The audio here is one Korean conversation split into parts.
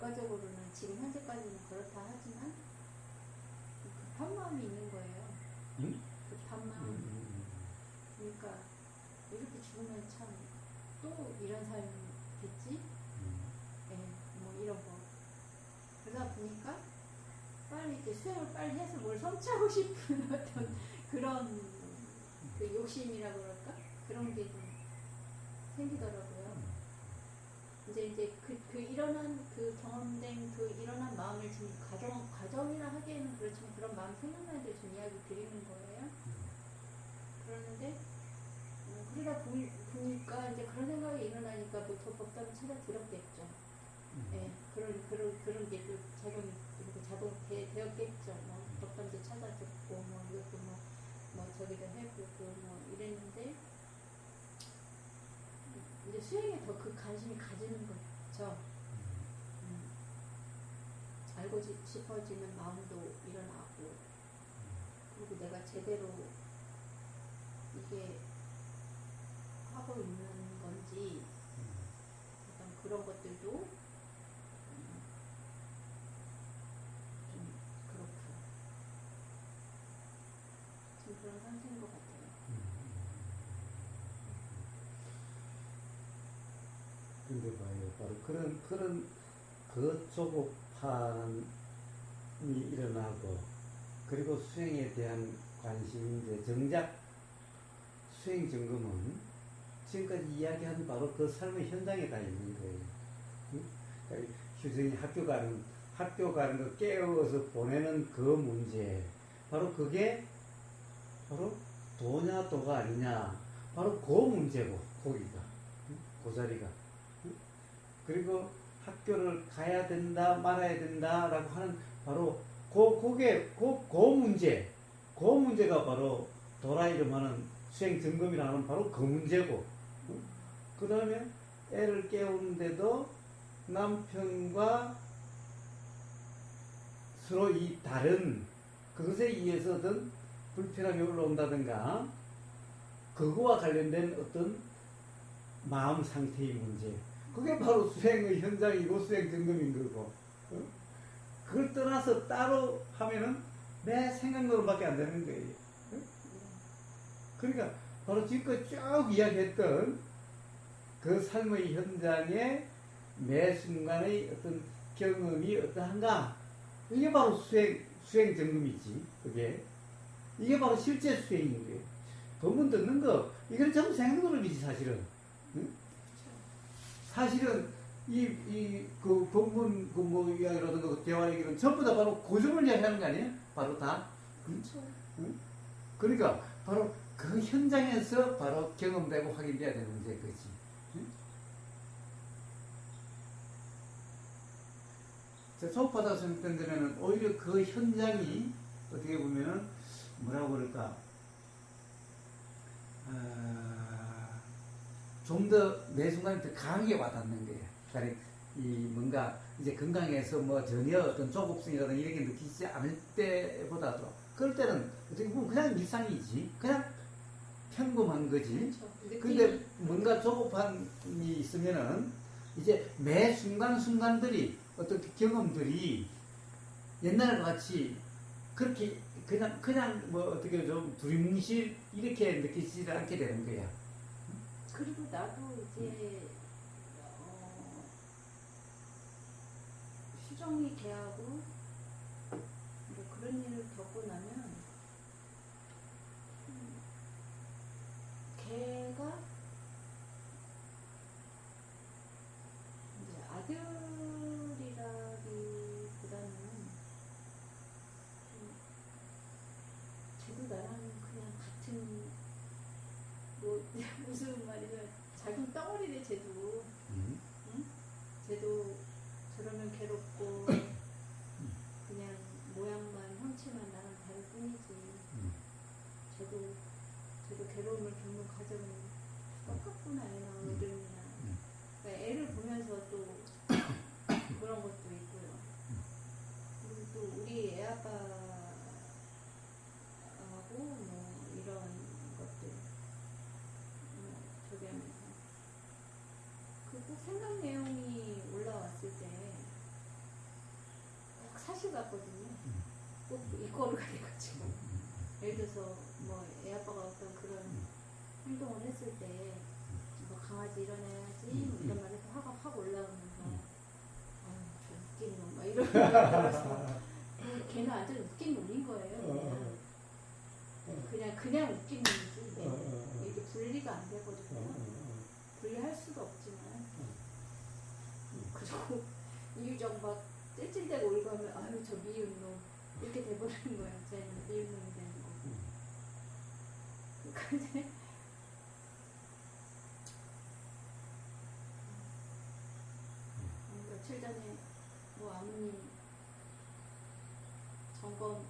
결과적으로는 지금 현재까지는 그렇다 하지만 급한 마음이 있는 거예요. 응? 급한 마음. 그러니까 이렇게 죽으면 참 또 이런 삶이겠지? 네, 뭐 이런 거. 그러다 보니까 빨리 이제 수행을 빨리 해서 뭘 성취하고 싶은 어떤 그런 그 욕심이라 그럴까? 그런 게 좀 생기더라고요. 이제 그 일어난 그 경험된 그 일어난 마음을 지금 과정이라 하기에는 그렇지만 그런 마음 생각날 때 좀 이야기 드리는 거예요. 그러는데 그러다 보니까 이제 그런 생각이 일어나니까 뭐 더 법담을 찾아 들었겠죠. 네, 그런 게 또 자동 되었겠죠. 뭐 법담도 찾아 듣고 뭐 이것도 뭐 저기도 해보고 뭐 이랬는데 이제 수행에 더 그 관심이 가지는 거죠. 알고 싶어지는 마음도 일어나고 그리고 내가 제대로 이게 하고 있는 건지 어떤 그런 것들도 좀 그렇고 지금 그런 상태인 것 같아요. 근데 봐요, 바로 그런 그 조급함이 일어나고, 그리고 수행에 대한 관심인데, 정작 수행 점검은 지금까지 이야기한 바로 그 삶의 현장에 다 있는 거예요. 그러니까 휴생이 학교 가는 거 깨워서 보내는 그 문제, 바로 그게 바로 도냐 도가 아니냐, 바로 그 문제고, 거기가, 그 자리가. 그리고 학교를 가야 된다 말아야 된다라고 하는 바로 그 문제가 바로 도라 이름하는 수행 점검이라는 바로 그 문제고, 그 다음에 애를 깨우는데도 남편과 서로 이 다른 그것에 의해서 어떤 불편함이 올라온다든가 그거와 관련된 어떤 마음 상태의 문제, 그게 바로 수행의 현장이고 수행 점검인 거고, 그걸 떠나서 따로 하면은 내 생각으로밖에 안 되는 거예요. 그러니까 바로 지금까지 쭉 이야기했던 그 삶의 현장의 매 순간의 어떤 경험이 어떠한가, 이게 바로 수행 점검이지. 이게 바로 실제 수행인 거예요. 법문 듣는 거, 이건 전부 생각으로이지 사실은. 응? 사실은 그 법문 뭐 이야기라든가 그 대화 얘기는 전부 다 바로 고점을 이야기하는 거 아니에요? 바로 다. 그렇죠. 응? 그러니까 바로 그 현장에서 바로 경험되고 확인돼야 되는 문제인 거지. 응? 수업하다 생각된 데는 오히려 그 현장이 어떻게 보면은 뭐라고 그럴까, 좀 더 매 순간에 더 강하게 와닿는 거예요. 그러니까 뭔가 이제 건강해서 뭐 전혀 어떤 조급성이라든가 이런 게 느끼지 않을 때보다도, 그럴 때는 어떻게 보면 그냥 일상이지, 그냥 평범한 거지. 그렇죠. 근데 뭔가 조급함이 있으면은 이제 매 순간순간들이 어떤 경험들이 옛날과 같이 그렇게 그냥 뭐 어떻게 좀 두리뭉실 이렇게 느끼지 않게 되는 거야. 그리고 나도 이제 수정이 돼하고 뭐 그런 일을 겪고 나면 걔가 이제 아들이라기보다는 쟤도 나랑 그냥 같은 뭐 무슨 말이냐, 자기 덩어리네 쟤도. 응? 쟤도 저러면 괴롭고 그냥 모양만 형체만 나랑 다를 뿐이지. 쟤도 괴로움을 겪는 과정은 똑같구나, 애나 어른이나. 그러니까 애를 보면서 또 그런 것도 있고요. 그리고 또 우리 애 아빠하고 뭐 이런 것들 저기 하면서 갔거든요. 꼭 이거를 가지고. 예를 들어서 뭐 애 아빠가 어떤 그런 행동을 했을 때 뭐 강아지 일어나야지 뭐 이런 말에서 화가 확 올라오면서 아유 저 웃긴 놈 막 이런 말에서 걔는 완전 웃긴 놈인 거예요. 그냥 웃긴 놈이지. 이게 분리가 안 되거든요. 분리할 수도 없지만 그리고 이유정 막 찔찔대고 울고 하면 아유 저 미운 놈 이렇게 돼버리는 거예요. 쟤는 미운 놈이 되는 거고. 근데 며칠 전에 뭐 아버님 점검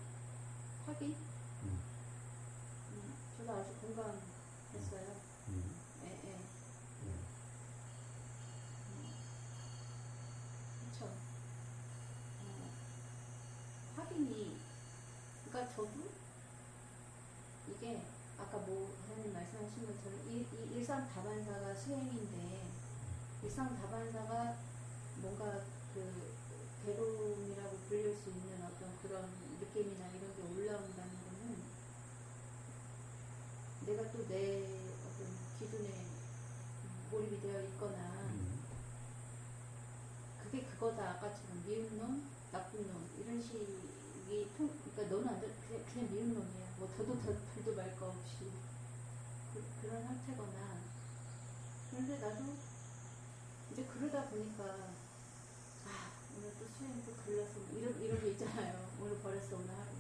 확인? 저도 아주 공감했어요. 예. 그쵸. 확인이, 그러니까 저도 이게 아까 뭐 회장님 말씀하신 것처럼 이 일상 다반사가 수행인데 일상 다반사가 뭔가 그 괴로움이라고 불릴 수 있는 어떤 그런 느낌이나 이런 게 올라온다는 거는 내가 또 내 어떤 기준에 몰입이 되어 있거나 그게 그거다. 아까처럼 미운 놈, 나쁜 놈 이런 식이 그러니까 너는 안 돼. 그냥 미운 놈이야. 뭐 더도 덜도 말 거 없이 그런 상태거나. 그런데 나도 이제 그러다 보니까 오늘 또 수행 또 글렀어 뭐 이런 게 있잖아요. 오늘 버렸어 오늘 하루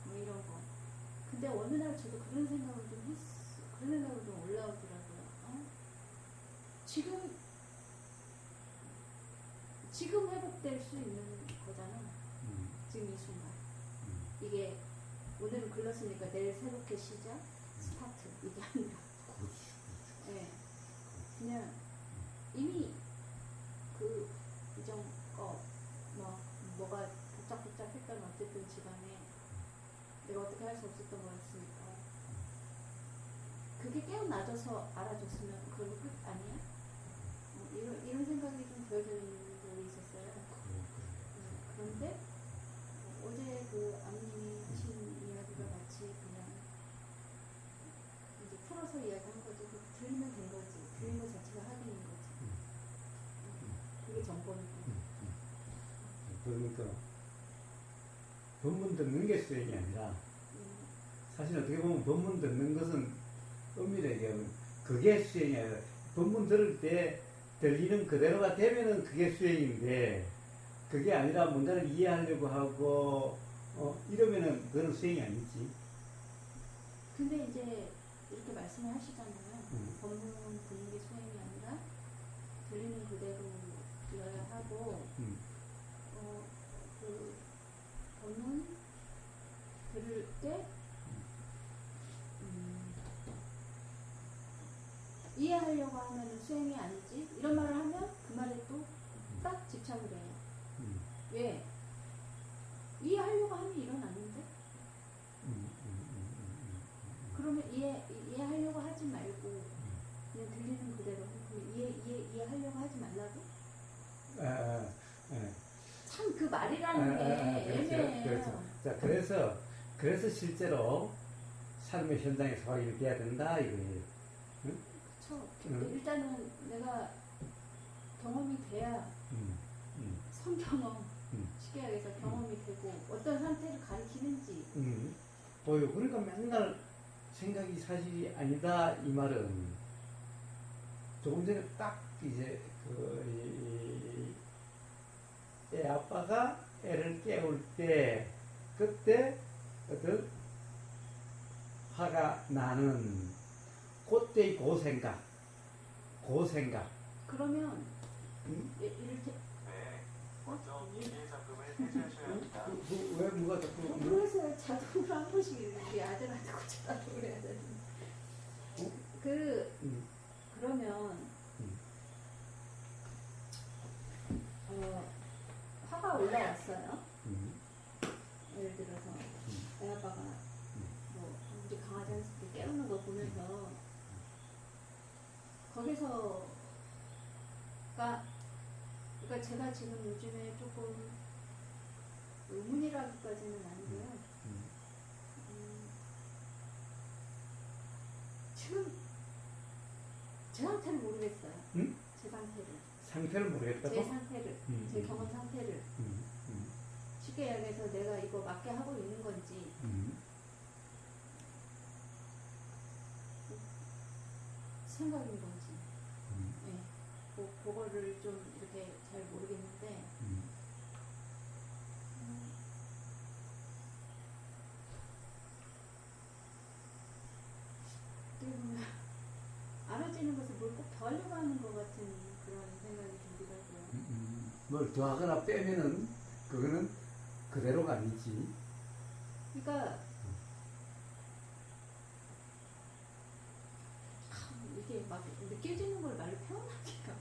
뭐 이런 거. 근데 어느 날 저도 그런 생각을 좀 했어. 그런 생각이 좀 올라오더라고요. 지금 회복될 수 있는 거잖아. 지금 이 순간. 이게 오늘은 글렀으니까 내일 새롭게 시작, 스타트 이게 아니라. 네. 그냥 이미 그 이전 뭐가 복잡했던 어쨌든 집안에 내가 어떻게 할 수 없었던 거였으니까 그게 깨어나져서 알아줬으면 그건 끝 아니야? 이런 생각이 좀 들어있는 적이 있었어요. 그런데 어제 그 아버님이 하신 이야기가 마치 그냥 이제 풀어서 이야기한 거지. 들리면 된 거지. 들린 것 자체가 확인인 거지. 그게 정보니까. 그러니까 법문 듣는 게 수행이 아니라 사실 어떻게 보면 법문 듣는 것은 엄밀히 얘기하면 그게 수행이 아니라 법문 들을 때 들리는 그대로가 되면은 그게 수행인데 그게 아니라 뭔가를 이해하려고 하고 이러면은 그건 수행이 아니지. 근데 이제 이렇게 말씀을 하시잖아요. 법문 듣는 게 수행이 아니라 들리는 그대로여야 하고 그 법문 들을 때 이해하려고 하면 수행이 아니지. 이런 말을 하면 그 말에 또 딱 집착을 해요. 왜? 이해하려고 하면 일어나는데? 그러면 이해하려고 하지 말고 그냥 들리는 그대로 이해하려고 하지 말라고? 참 그 말이라는 게 애매해요. 그렇죠. 자, 그래서 실제로 삶의 현장에서 확인이 돼야 된다 이거예요. 그렇죠. 일단은 내가 경험이 돼야 성경험 쉽게 얘기해서 경험이 되고 어떤 상태를 가리키는지 보여. 그러니까 맨날 생각이 사실이 아니다 이 말은 조금 전에 딱 이제 애 아빠가 애를 깨울 때 그때 어떤 화가 나는 그때의 그 생각 그러면 이렇게 먼저 기회자금을 해지하셔야 합니다. 왜 누가 자꾸 그래서 자동으로 한 번씩 이렇게 아들한테 고쳐달라고 그래야 되는데 그러면 화가 올라왔어요. 예를 들어서 애 아빠가 뭐 우리 강아지 한 새끼 깨우는 거 보면서 거기서가 그러니까 제가 지금 요즘에 조금 의문이라기까지는 아니고요. 지금 제 상태를 모르겠어요. 응? 제 상태를. 상태를 모르겠다고? 제 상태를. 제 경험 상태를. 쉽게 이야기해서 내가 이거 맞게 하고 있는 건지 생각인 건지 네. 그거를 좀 이렇게 잘 모르겠는데 알아지는 것을 뭘 꼭 더 하려고 하는 것 같은 그런 생각이 들기도 하고요. 뭘 더하거나 빼면은 그거는 그대로가 아니지. 그러니까 이게 막 느껴지는 걸 말로 표현하기가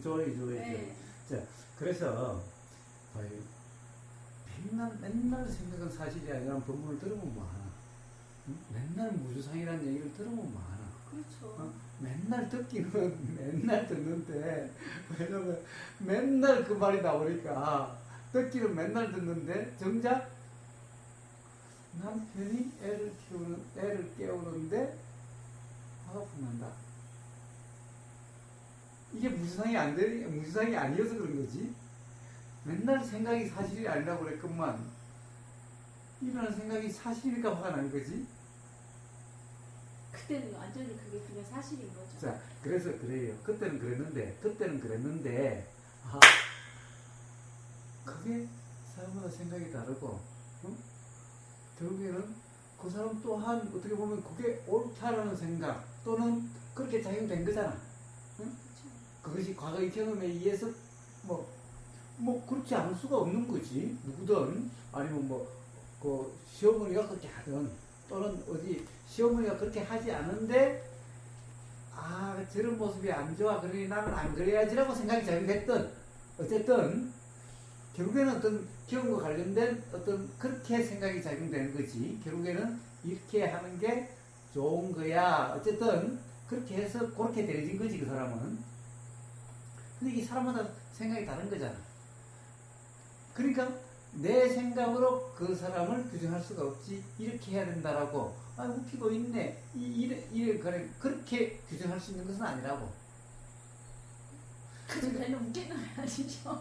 좋아요. 네. 자, 그래서 봐요. 맨날 생각은 사실이 아니라는 법문을 들으면 뭐하나? 맨날 무주상이라는 얘기를 들으면 뭐하나? 그렇죠. 맨날 듣기는 맨날 듣는데, 왜냐면 맨날 그 말이 나오니까 듣기는 맨날 듣는데 정작 남편이 애를 깨우는데 화가 분난다. 이게 무주상이 무주상이 아니어서 그런 거지. 맨날 생각이 사실이 아니라고 그랬건만 일어나는 생각이 사실이니까 화가 나는 거지. 그때는 완전히 그게 그냥 사실인 거죠. 자, 그래서 그래요. 그때는 그랬는데, 그게 사람마다 생각이 다르고, 결국에는 그 사람 또한 어떻게 보면 그게 옳다라는 생각, 또는 그렇게 작용된 거잖아. 그렇죠. 그것이 과거의 경험에 의해서, 그렇지 않을 수가 없는 거지. 누구든, 아니면 시어머니가 그렇게 하든, 또는 어디 시어머니가 그렇게 하지 않은데 저런 모습이 안 좋아 그러니 나는 안 그래야지라고 생각이 작용됐든 어쨌든 결국에는 어떤 경험과 관련된 어떤 그렇게 생각이 작용되는 거지. 결국에는 이렇게 하는 게 좋은 거야. 어쨌든 그렇게 해서 그렇게 되어진 거지 그 사람은. 근데 이게 사람마다 생각이 다른 거잖아. 그러니까 내 생각으로 그 사람을 규정할 수가 없지. 이렇게 해야 된다라고. 웃기고 있네. 그렇게 규정할 수 있는 것은 아니라고. 그래서 별로 웃기는 건 아니죠.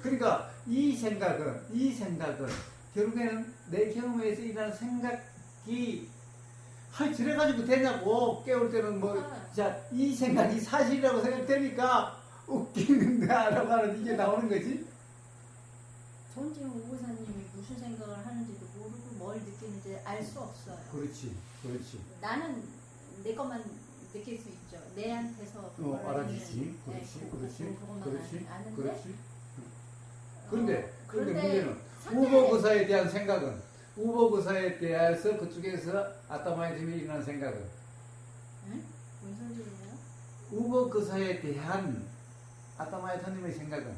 그러니까 이 생각은 결국에는 내 경험에서 일어나는 생각이 저래가지고 되냐고. 깨울 때는 이 생각이 사실이라고 생각되니까 웃기는데 라고 하는 이게 나오는 거지. 전 지금 오보사님이 무슨 생각을 하는지도 모르고 뭘 느끼는지 알 수 없어요. 그렇지. 나는 내 것만 느낄 수 있죠. 내한테서 알아주지. 그렇지. 그런데 문제는 후보교사에 대한 생각은 후보교사에 대해서 그쪽에서 아따마이즘이 일어난 생각은 응? 무슨 소리예요? 후보교사에 대한 아따마이타님의 생각은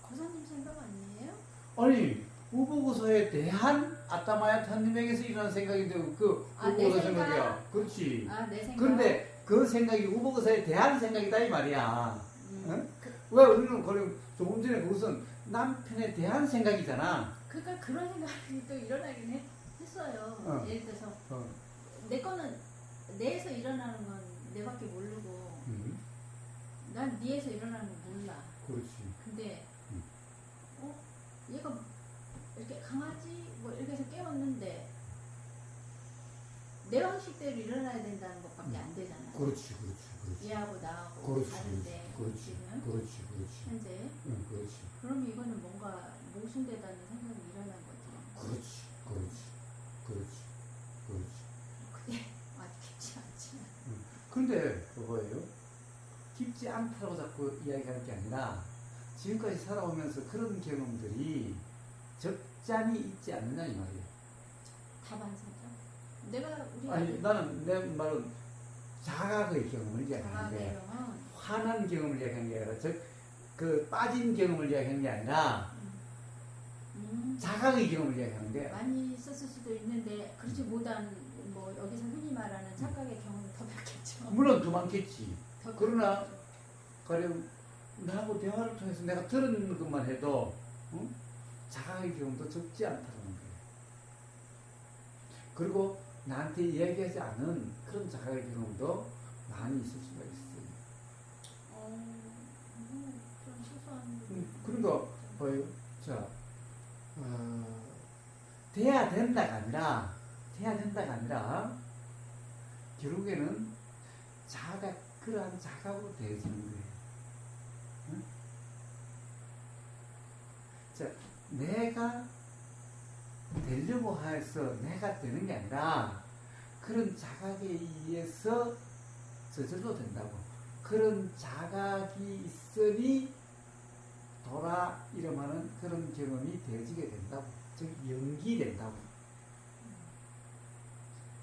고사님 생각 아니에요? 아니 우보고서에 대한 아따마야타님에게서 일어난 생각인데 그 우보고서 생각이야. 그렇지. 내 생각. 그런데 그 생각이 우보고서에 대한 생각이다 이 말이야. 응? 왜 우리는 조금 전에 그것은 남편에 대한 생각이잖아. 그러니까 그런 생각이 또 일어나긴 했어요. 예를 들어서 내 거는 내에서 일어나는 건 내밖에 모르고 난 네에서 일어나는 건 몰라. 그렇지. 근데 얘가 이렇게 강아지 이렇게 해서 깨웠는데 내 방식대로 일어나야 된다는 것밖에 안 되잖아요. 그렇지. 얘하고 나하고 다른데 지금 현재. 그렇지. 그럼 이거는 뭔가 모순되다는 생각이 일어난 거죠. 그렇지. 그게 아주 깊지 않지만. 근데 그거예요. 깊지 않다고 자꾸 이야기하는 게 아니라 지금까지 살아오면서 그런 경험들이 적잖이 있지 않느냐 이 말이에요. 다반사죠. 나는 내 말은 자각의 경험을 이야기하는데 화난 경험을 이야기하는 게 아니라 그 빠진 경험을 이야기하는 게 아니라 자각의 경험을 이야기하는데 많이 있었을 수도 있는데 그렇지 못한 여기서 흔히 말하는 착각의 경험이 더 많겠죠. 물론 더 많겠지. 더 그러나 가령 나하고 대화를 통해서 내가 들은 것만 해도 자각의 경험도 적지 않다는 거예요. 그리고 나한테 이야기하지 않은 그런 자각의 경험도 많이 있을 수가 있어요. 좀 소소한. 그러니까 봐요. 자, 돼야 된다가 아니라 결국에는 자각, 그러한 자각으로 되어지는 거예요. 응? 자, 내가 되려고 해서 내가 되는 게 아니라 그런 자각에 의해서 저절로 된다고. 그런 자각이 있으니 돌아 이름하는 그런 경험이 되어지게 된다고. 즉 연기된다고.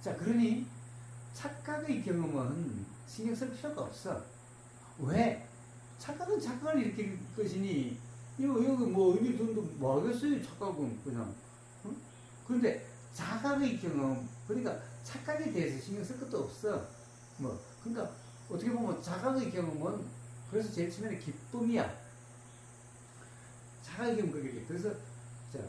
자, 그러니 착각의 경험은 신경 쓸 필요가 없어. 왜? 착각은 착각을 일으킬 것이니 여기 뭐 의미 돈도 뭐 하겠어요, 착각은 그냥. 응? 그런데 자각의 경험, 그러니까 착각에 대해서 신경 쓸 것도 없어. 뭐 그러니까 어떻게 보면 자각의 경험은 그래서 제일 처음에는 기쁨이야. 자각의 경험 그게. 그래서 자,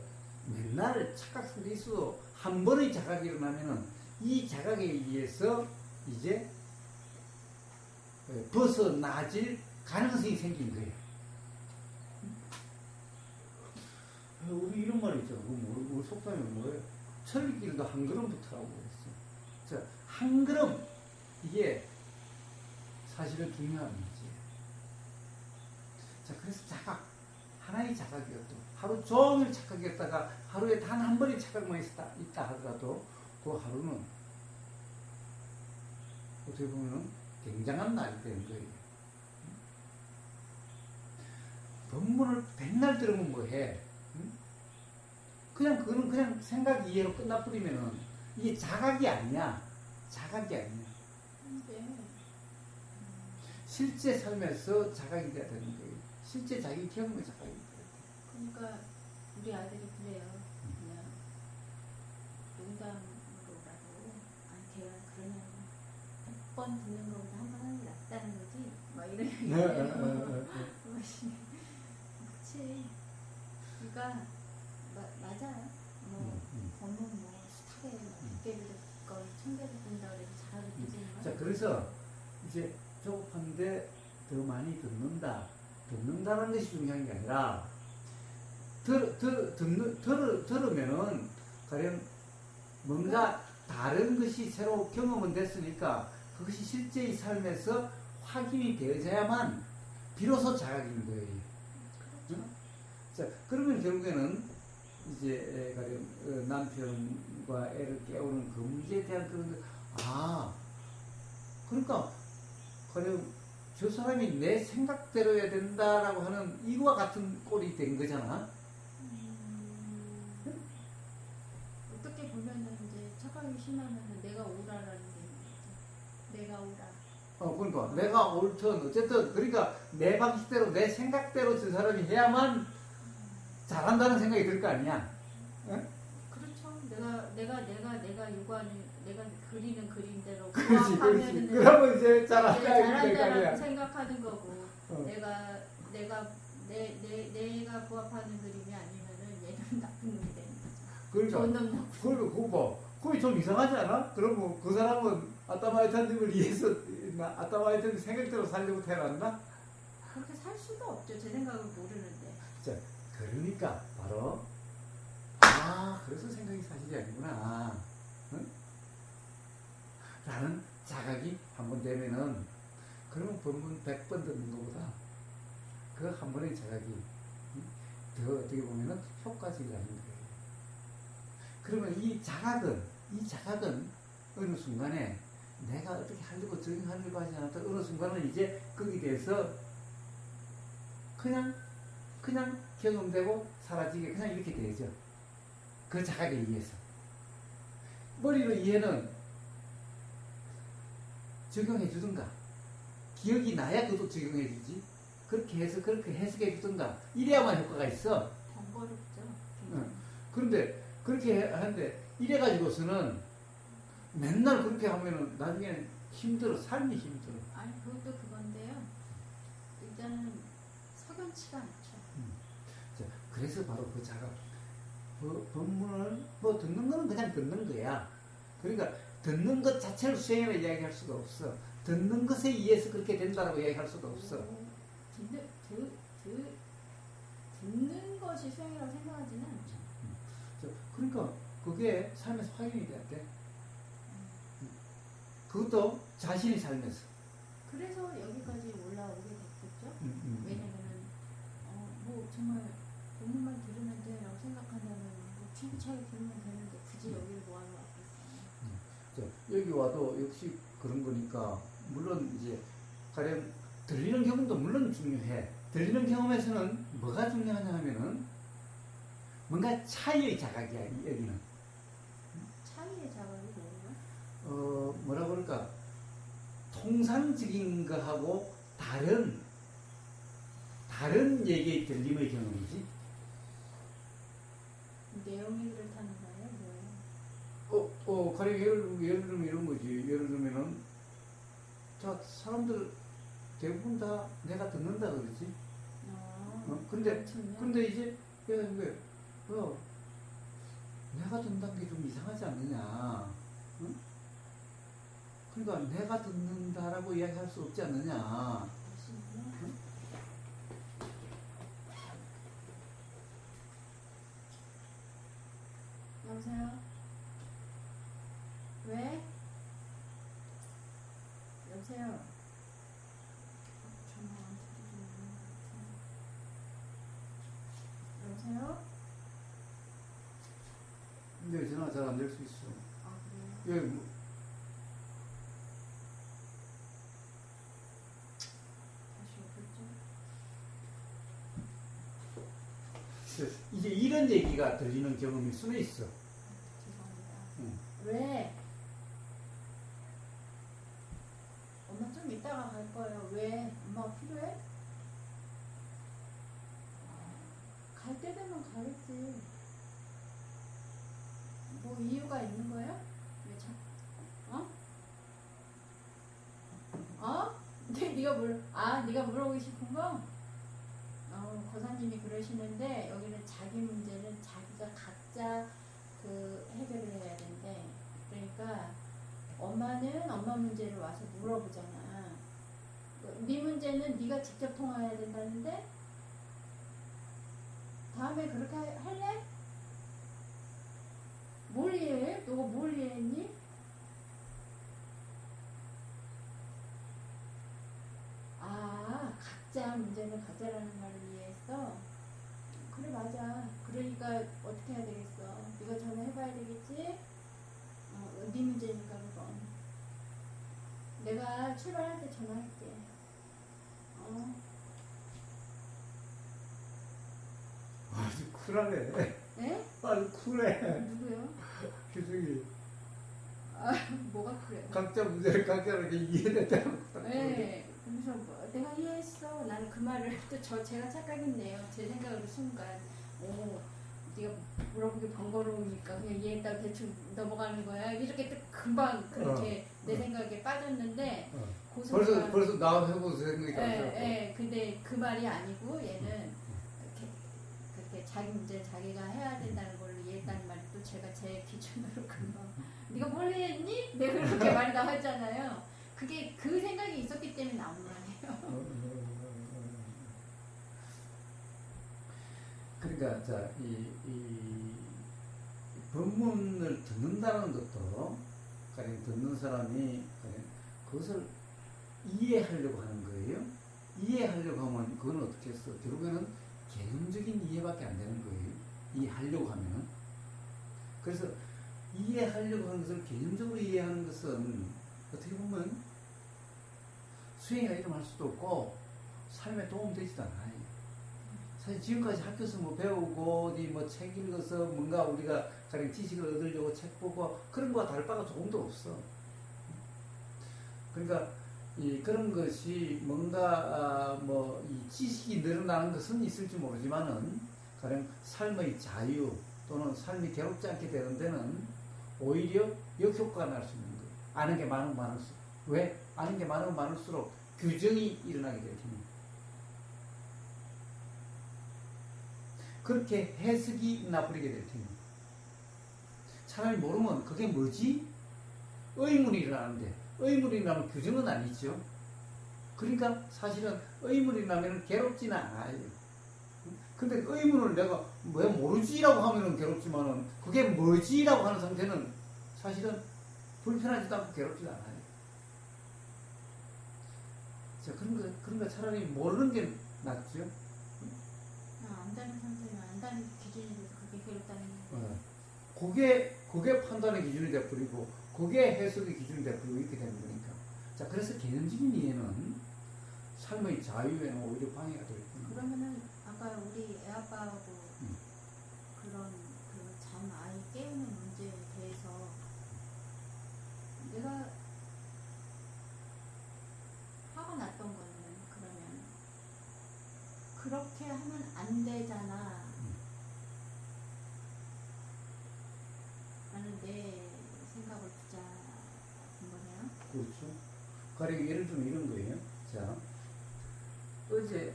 맨날 착각 속에 있어도 한 번의 자각이 일어나면은 이 자각에 의해서 이제 벗어나질 가능성이 생긴 거예요. 우리 이런 말 있잖아. 우리 속담이 뭐예요? 철길도 한 걸음부터라고 그랬어. 자, 한 걸음, 이게 사실은 중요한 문제예요. 자, 그래서 자각, 하나의 자각이었도 하루 종일 착각이었다가 하루에 단 한 번의 착각만 있다 하더라도 그 하루는 어떻게 보면 굉장한 날이 되는 거예요. 법문을 백날 들으면 뭐해? 그거는 그냥 생각 이해로 끝나버리면은 이게 자각이 아니야. 자각이 아니야. 실제 삶에서 자각이 돼야 되는 거예요. 실제 자기 경험의 자각이 돼야 돼. 그러니까 우리 아들이 그래요. 그냥 농담으로라도 걔가 그러냐고 100번 듣는 것보다 한 번 하는 게 낫다는 거지. 막 이런 얘기해요. 그치. 그러니까 맞아. 뭐 법문 뭐 숱하게 몇 개를 듣건 1000개를 듣는다 그래도 잘하게 되지만. 자, 그래서 이제 조급한데 더 많이 듣는다는 것이 중요한 게 아니라 들으면은 가령 뭔가 다른 것이 새로 경험은 됐으니까 그것이 실제의 삶에서 확인이 되어져야만 비로소 자각인 거예요. 그렇죠. 응? 자, 그러면 결국에는 이제 가령 남편과 애를 깨우는 그 문제에 대한 그런 그러니까 가령 저 사람이 내 생각대로 해야 된다라고 하는 이와 같은 꼴이 된 거잖아. 어떻게 보면은 이제 착각이 심하면은 내가 옳아라는 게 있는 거죠. 내가 옳아. 그러니까 내가 옳든 어쨌든 그러니까 내 방식대로 내 생각대로 저 사람이 해야만 잘한다는 생각이 들 거 아니야. 응? 그렇죠. 내가 요구하는 내가 그리는 그림대로 그렇지. 부합하면은 그러면 이제 잘한다는 잘한다라고 생각하는 거고 내가 부합하는 그림이 아니면은 얘는 나쁜 놈이 되는 거죠. 그러니까 좋은 놈 나쁜. 그리고 그거 그게 좀 이상하지 않아? 그러면 그 사람은 아따마이타님을 위해서 아따마이타님 생각대로 살려고 태어났나? 그렇게 살 수도 없죠. 제 생각을 모르는데. 자, 그러니까 바로 그래서 생각이 사실이 아니구나. 응? 라는 자각이 한번 되면은 그러면 법문 100번 듣는 것보다 그 한 번의 자각이 더 어떻게 보면은 효과적이라는 거예요. 그러면 이 자각은 어느 순간에 내가 어떻게 하려고 적용하려고 하지 않았다. 어느 순간은 이제 거기에 대해서 그냥 경험되고 사라지게 그냥 이렇게 되죠. 그 자각에 의해서. 머리로 이해는 적용해 주든가. 기억이 나야 그것도 적용해 주지. 그렇게 해서 그렇게 해석해 주든가. 이래야만 효과가 있어. 번거롭죠. 응. 그런데 그렇게 하는데 이래가지고서는 맨날 그렇게 하면은 나중에는 힘들어. 삶이 힘들어. 아니 그것도 그건데요. 일단은 석연치가 않죠. 자, 그래서 바로 그 자각. 법문을 뭐 듣는 거는 그냥 듣는 거야. 그러니까 듣는 것 자체를 수행이라 이야기할 수가 없어. 듣는 것에 의해서 그렇게 된다라고 이야기할 수도 없어. 듣는 것이 수행이라고 생각하지는 않죠. 그러니까 그게 삶에서 확인이 돼야 돼. 그것도 자신이 살면서. 그래서 여기까지 올라오게 됐겠죠. 왜냐면은 뭐 정말 본문만 들으면 돼라고 생각한다면 뭐 충분하게 들으면 되는데 굳이 여기를 뭐하러 왔겠어요. 여기 와도 역시 그런 거니까 물론 이제 가령 들리는 경험도 물론 중요해. 들리는 경험에서는 뭐가 중요하냐 하면은 뭔가 차이의 자각이야. 여기는 차이의 자각이 뭐예요? 뭐라 그럴까, 통상적인 거하고 다른 얘기의 들림의 경험이지. 내용이 그렇다는 거예요? 뭐예요? 가령 예를 들면 이런 거지. 예를 들면은, 자, 사람들 대부분 다 내가 듣는다 그러지. 근데 이제, 내가 듣는다는 게 좀 이상하지 않느냐. 응? 그러니까 내가 듣는다라고 이야기할 수 없지 않느냐. 응? 여보세요? 왜? 여보세요? 전화 안 터지는 것 같아. 여보세요? 근데 전화 잘 안 될 수 있어. 아, 그래요? 예, 다시 오겠죠? 이제 이런 얘기가 들리는 경험이 숨어 있어. 죄송합니다. 응. 왜? 엄마 좀 이따가 갈 거예요. 왜? 엄마가 필요해? 갈 때 되면 가겠지. 뭐 이유가 있는 거야? 왜 자? 네가 물어보고 싶은 거? 거사님이 그러시는데 여기는 자기 문제는 자기가 각자 해결을 해야 된대. 그러니까 엄마는 엄마 문제를 와서 물어보잖아. 네 문제는 네가 직접 통화해야 된다는데 다음에 그렇게 할래? 뭘 이해해? 너가 뭘 이해했니? 각자 문제는 각자라는 말을 이해했어? 그래, 맞아. 그러니까 어떻게 해야 되겠어? 이거 전화해봐야 되겠지? 네 문제니까 그건. 내가 출발할 때 전화할게. 아주 쿨하네. 네? 아주 쿨해. 누구요? 규석이. 뭐가 그래요? 각자 문제를 각자로 이해됐다고. 네. 그래서 내가 이해했어. 나는 그 말을 또 제가 착각했네요. 제 생각으로 순간 네가 물어보기 번거로우니까 그냥 이해했다고 대충 넘어가는 거야. 이렇게 또 금방 그렇게 내 생각에 빠졌는데 벌써 나 해보고 생각이 나죠. 근데 그 말이 아니고 얘는 그렇게 자기 문제 자기가 해야 된다는 걸로 이해했다는 말이 또 제가 제 기준으로 금방 네가 뭘 이해했니? 내가 그렇게 말이 나왔잖아요. 그게 그 생각이 있었기 때문에 나온 말이에요. 그러니까 이 법문을 듣는다는 것도 가령 듣는 사람이 그것을 이해하려고 하는 거예요. 이해하려고 하면 그건 어떻게 했어? 결국에는 개념적인 이해밖에 안 되는 거예요. 이해하려고 하면은. 그래서 이해하려고 하는 것을 개념적으로 이해하는 것은 어떻게 보면 수행에 이름할 수도 없고 삶에 도움되지도 않아요. 사실 지금까지 학교에서 뭐 배우고 어디 뭐 책 읽어서 뭔가 우리가 가령 지식을 얻으려고 책 보고 그런 거와 다를 바가 조금도 없어. 그러니까 그런 것이 뭔가 이 지식이 늘어나는 것은 있을지 모르지만은 가령 삶의 자유 또는 삶이 괴롭지 않게 되는 데는 오히려 역효과가 날 수 있는 거예요. 아는 게 많으면 많을수록. 왜? 아는 게 많으면 많을수록 규정이 일어나게 되거든요. 그렇게 해석이 나버리게 될 테니 차라리 모르면 그게 뭐지? 의문이 일어나는데 의문이 일어나면 규정은 아니죠. 그러니까 사실은 의문이 나면 괴롭지는 않아요. 근데 의문을 내가 왜 모르지라고 하면은 괴롭지만은 그게 뭐지라고 하는 상태는 사실은 불편하지도 않고 괴롭지도 않아요. 자, 그런 거 차라리 모르는 게 낫죠. 안다는 상태는 안다는 기준이 돼서 그게 괴롭다는 그게 판단의 기준이 돼버리고, 그게 해석의 기준이 돼버리고, 이렇게 되는 거니까. 자, 그래서 개념적인 이해는 삶의 자유에는 오히려 방해가 되거든요. 그러면은 아까 우리 애아빠하고 그런 그 잠 아이 깨우는 문제에 대해서 내가 화가 났던 거는 그러면 그렇게 하면 안 되잖아 라는 내 생각을 붙잡은 거네요. 그렇죠. 가령 예를 들면 이런 거예요. 자, 어제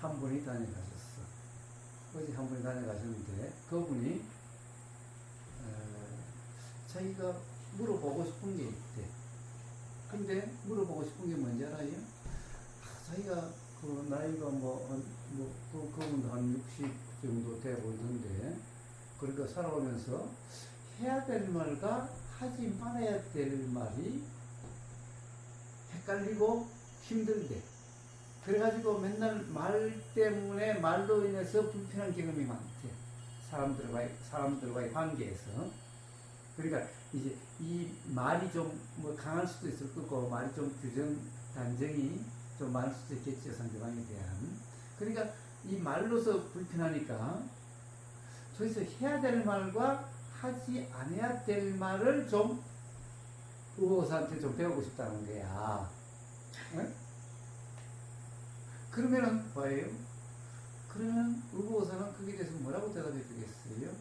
한 분이 다녀가셨어. 어제 한 분이 다녀가셨는데, 그분이, 자기가 물어보고 싶은 게 있대. 근데 물어보고 싶은 게 뭔지 알아요? 자기가 그 나이가 그분도 한 60 정도 돼 보이던데, 그러니까 살아오면서 해야 될 말과 하지 말아야 될 말이 헷갈리고 힘들대. 그래가지고 맨날 말 때문에 말로 인해서 불편한 경험이 많대. 사람들과의 관계에서. 그러니까 이제 이 말이 좀 뭐 강할 수도 있을 거고, 말이 좀 단정이 좀 많을 수도 있겠죠, 상대방에 대한. 그러니까 이 말로서 불편하니까 저기서 해야 될 말과 하지 않아야 될 말을 좀 의호사한테 좀 배우고 싶다는 거야. 네? 그러면은 뭐예요? 그러면 의호사는 거기에 대해서 뭐라고 대답해 주겠어요?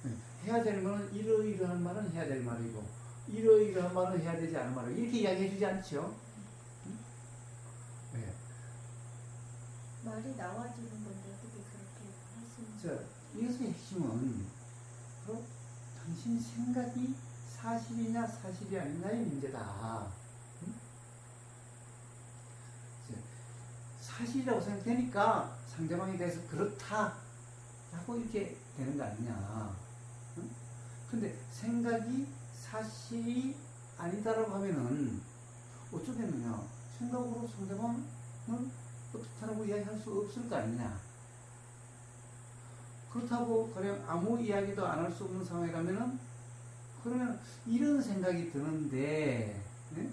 네. 해야 될 말은 이러이러한 말은 해야 될 말이고, 이러이러한 말은 해야 되지 않은 말이고, 이렇게 이야기해 주지 않죠? 네. 말이 나와지는 건데 어떻게 그렇게 할 수 있는 자, 이것의 핵심은 바로 당신 생각이 사실이냐 사실이 아니냐의 문제다. 응? 사실이라고 생각되니까 상대방에 대해서 그렇다라고 이렇게 되는 거 아니냐. 응? 근데 생각이 사실이 아니다라고 하면은 어쩌겠느냐. 생각으로 상대방은 어떻다라고 이야기할 수 없을 거 아니냐. 그렇다고 그냥 아무 이야기도 안 할 수 없는 상황이라면은 그러면 이런 생각이 드는데, 네?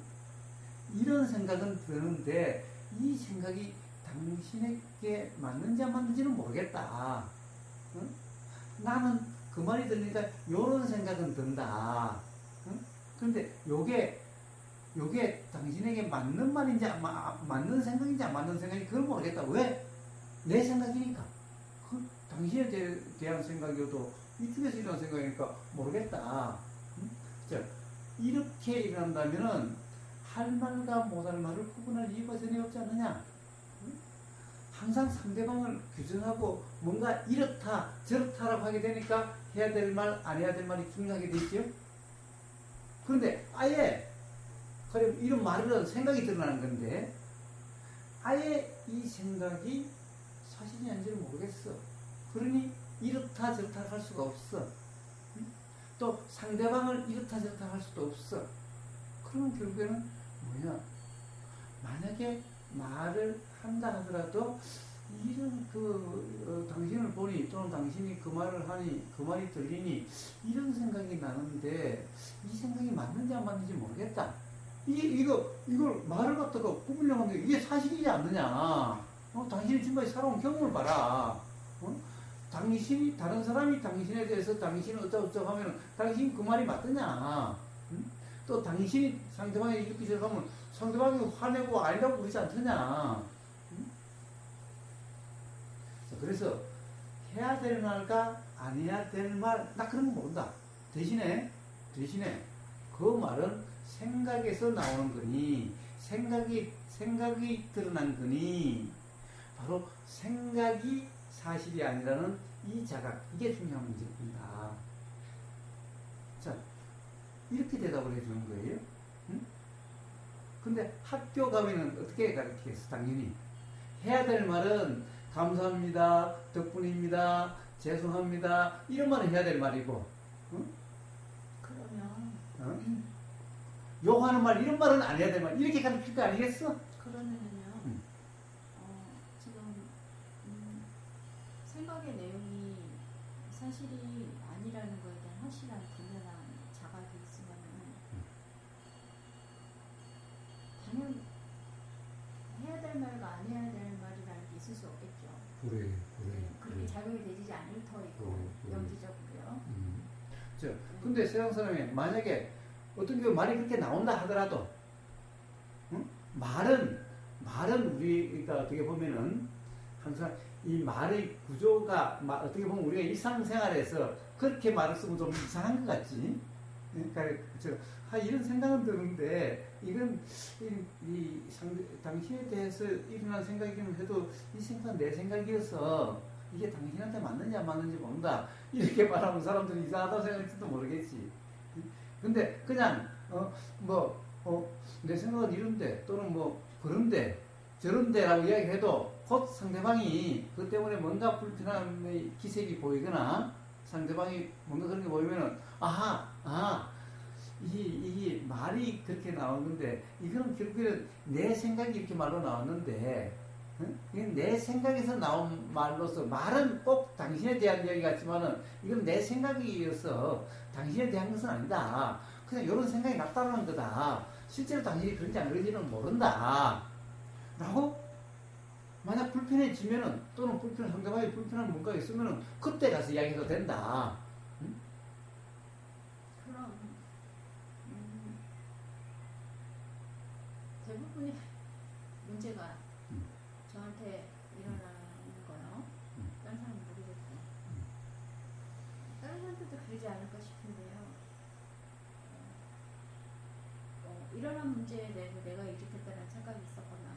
이런 생각은 드는데 이 생각이 당신에게 맞는지 안 맞는지는 모르겠다. 응? 나는 그 말이 들으니까 이런 생각은 든다. 응? 그런데 요게 당신에게 맞는 말인지 맞는 생각인지 안 맞는 생각인지 그걸 모르겠다. 왜? 내 생각이니까. 당신에 대한 생각이어도 이쪽에서 일어난 생각이니까 모르겠다. 응? 자, 이렇게 일어난다면은 할 말과 못할 말을 구분할 이유가 전혀 없지 않느냐. 응? 항상 상대방을 규정하고 뭔가 이렇다 저렇다라고 하게 되니까 해야 될 말 안 해야 될 말이 중요하게 되죠. 그런데 아예 그럼 이런 말은 생각이 드러나는 건데 아예 이 생각이 사실이 아닌지를 모르겠어. 그러니 이렇다 저렇다 할 수가 없어. 응? 또 상대방을 이렇다 저렇다 할 수도 없어. 그러면 결국에는 뭐냐? 만약에 말을 한다 하더라도 이런 당신을 보니 또는 당신이 그 말을 하니 그 말이 들리니 이런 생각이 나는데 이 생각이 맞는지 안 맞는지 모르겠다. 이걸 말을 갖다가 구분하면 이게 사실이지 않느냐? 당신이 지금까지 살아온 경험을 봐라. 다른 사람이 당신에 대해서 당신은 어쩌고저쩌고 하면 당신이 그 말이 맞느냐? 응? 또 당신이 상대방이 이렇게 생각하면 상대방이 화내고 아니라고 그러지 않느냐? 응? 그래서 해야 될 말과 안 해야 될 말, 나 그런 거 모른다. 대신에 그 말은 생각에서 나오는 거니, 생각이 드러난 거니, 바로 생각이 사실이 아니라는 이 자각, 이게 중요한 문제입니다. 자, 이렇게 대답을 해주는 거예요. 응? 근데 학교 가면은 어떻게 가르치겠어? 당연히 해야 될 말은 감사합니다, 덕분입니다, 죄송합니다, 이런 말은 해야 될 말이고, 응? 그러면 욕하는 말, 이런 말은 안 해야 될 말, 이렇게 가르칠 거 아니겠어? 그러면은요. 음. 지금 생각의 내용이 사실이 아니라는 거에 대한 확실한 분명한 자각이 있으면은 당연 해야 될 말과 안 해야 될 말이라는 게 있을 수 없겠죠. 그래. 그렇게 작용이 되지 않을 터이고 그래. 영지적으로요. 저, 근데 세상 사람이 만약에 어떤 경우 말이 그렇게 나온다 하더라도, 응? 말은 우리가 어떻게 보면은 항상 이 말의 구조가 어떻게 보면 우리가 일상생활에서 그렇게 말을 쓰면 좀 이상한 것 같지. 그러니까 이런 생각은 드는데 이건 당신에 대해서 일어난 생각이기는 해도 이 생각은 내 생각이어서 이게 당신한테 맞는지 안 맞는지 모른다. 이렇게 말하면 사람들이 이상하다고 생각할지도 모르겠지. 근데 그냥 내 생각은 이런데 또는 뭐 그런데 저런데라고 이야기해도 곧 상대방이 그것 때문에 뭔가 불편함의 기색이 보이거나 상대방이 뭔가 그런 게 보이면은 이게 말이 그렇게 나온 건데 이거는 결국에는 내 생각이 이렇게 말로 나왔는데 이건 내 생각에서 나온 말로서 말은 꼭 당신에 대한 이야기 같지만은 이건 내 생각이어서 당신에 대한 것은 아니다. 그냥 이런 생각이 났다는 거다. 실제로 당신이 그런지 안 그런지는 모른다. 라고 만약 불편해지면은 또는 상대방이 불편한 뭔가가 있으면은 그때 가서 이야기해도 된다. 응? 그럼 대부분의 문제가 저한테 일어나는 거요. 다른 사람은 모르겠고 다른 사람들도 그러지 않을까 싶은데요. 일어난 문제에 대해서 내가 일으켰다는 생각이 있었거나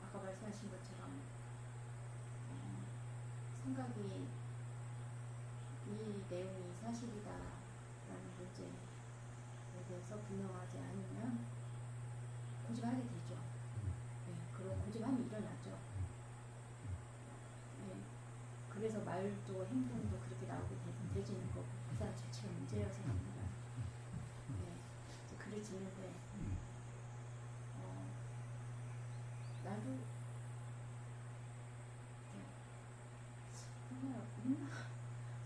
아까 말씀하신 것처럼 생각이 이 내용이 사실이다라는 문제에 대해서 분명하지 않으면 고집하게 되죠. 그리고 고집함이 일어나죠. 그래서 말도 행동도 그렇게 나오게 되지는 거고 그 사람 자체가 문제여서 합니다. 그래지는데 나도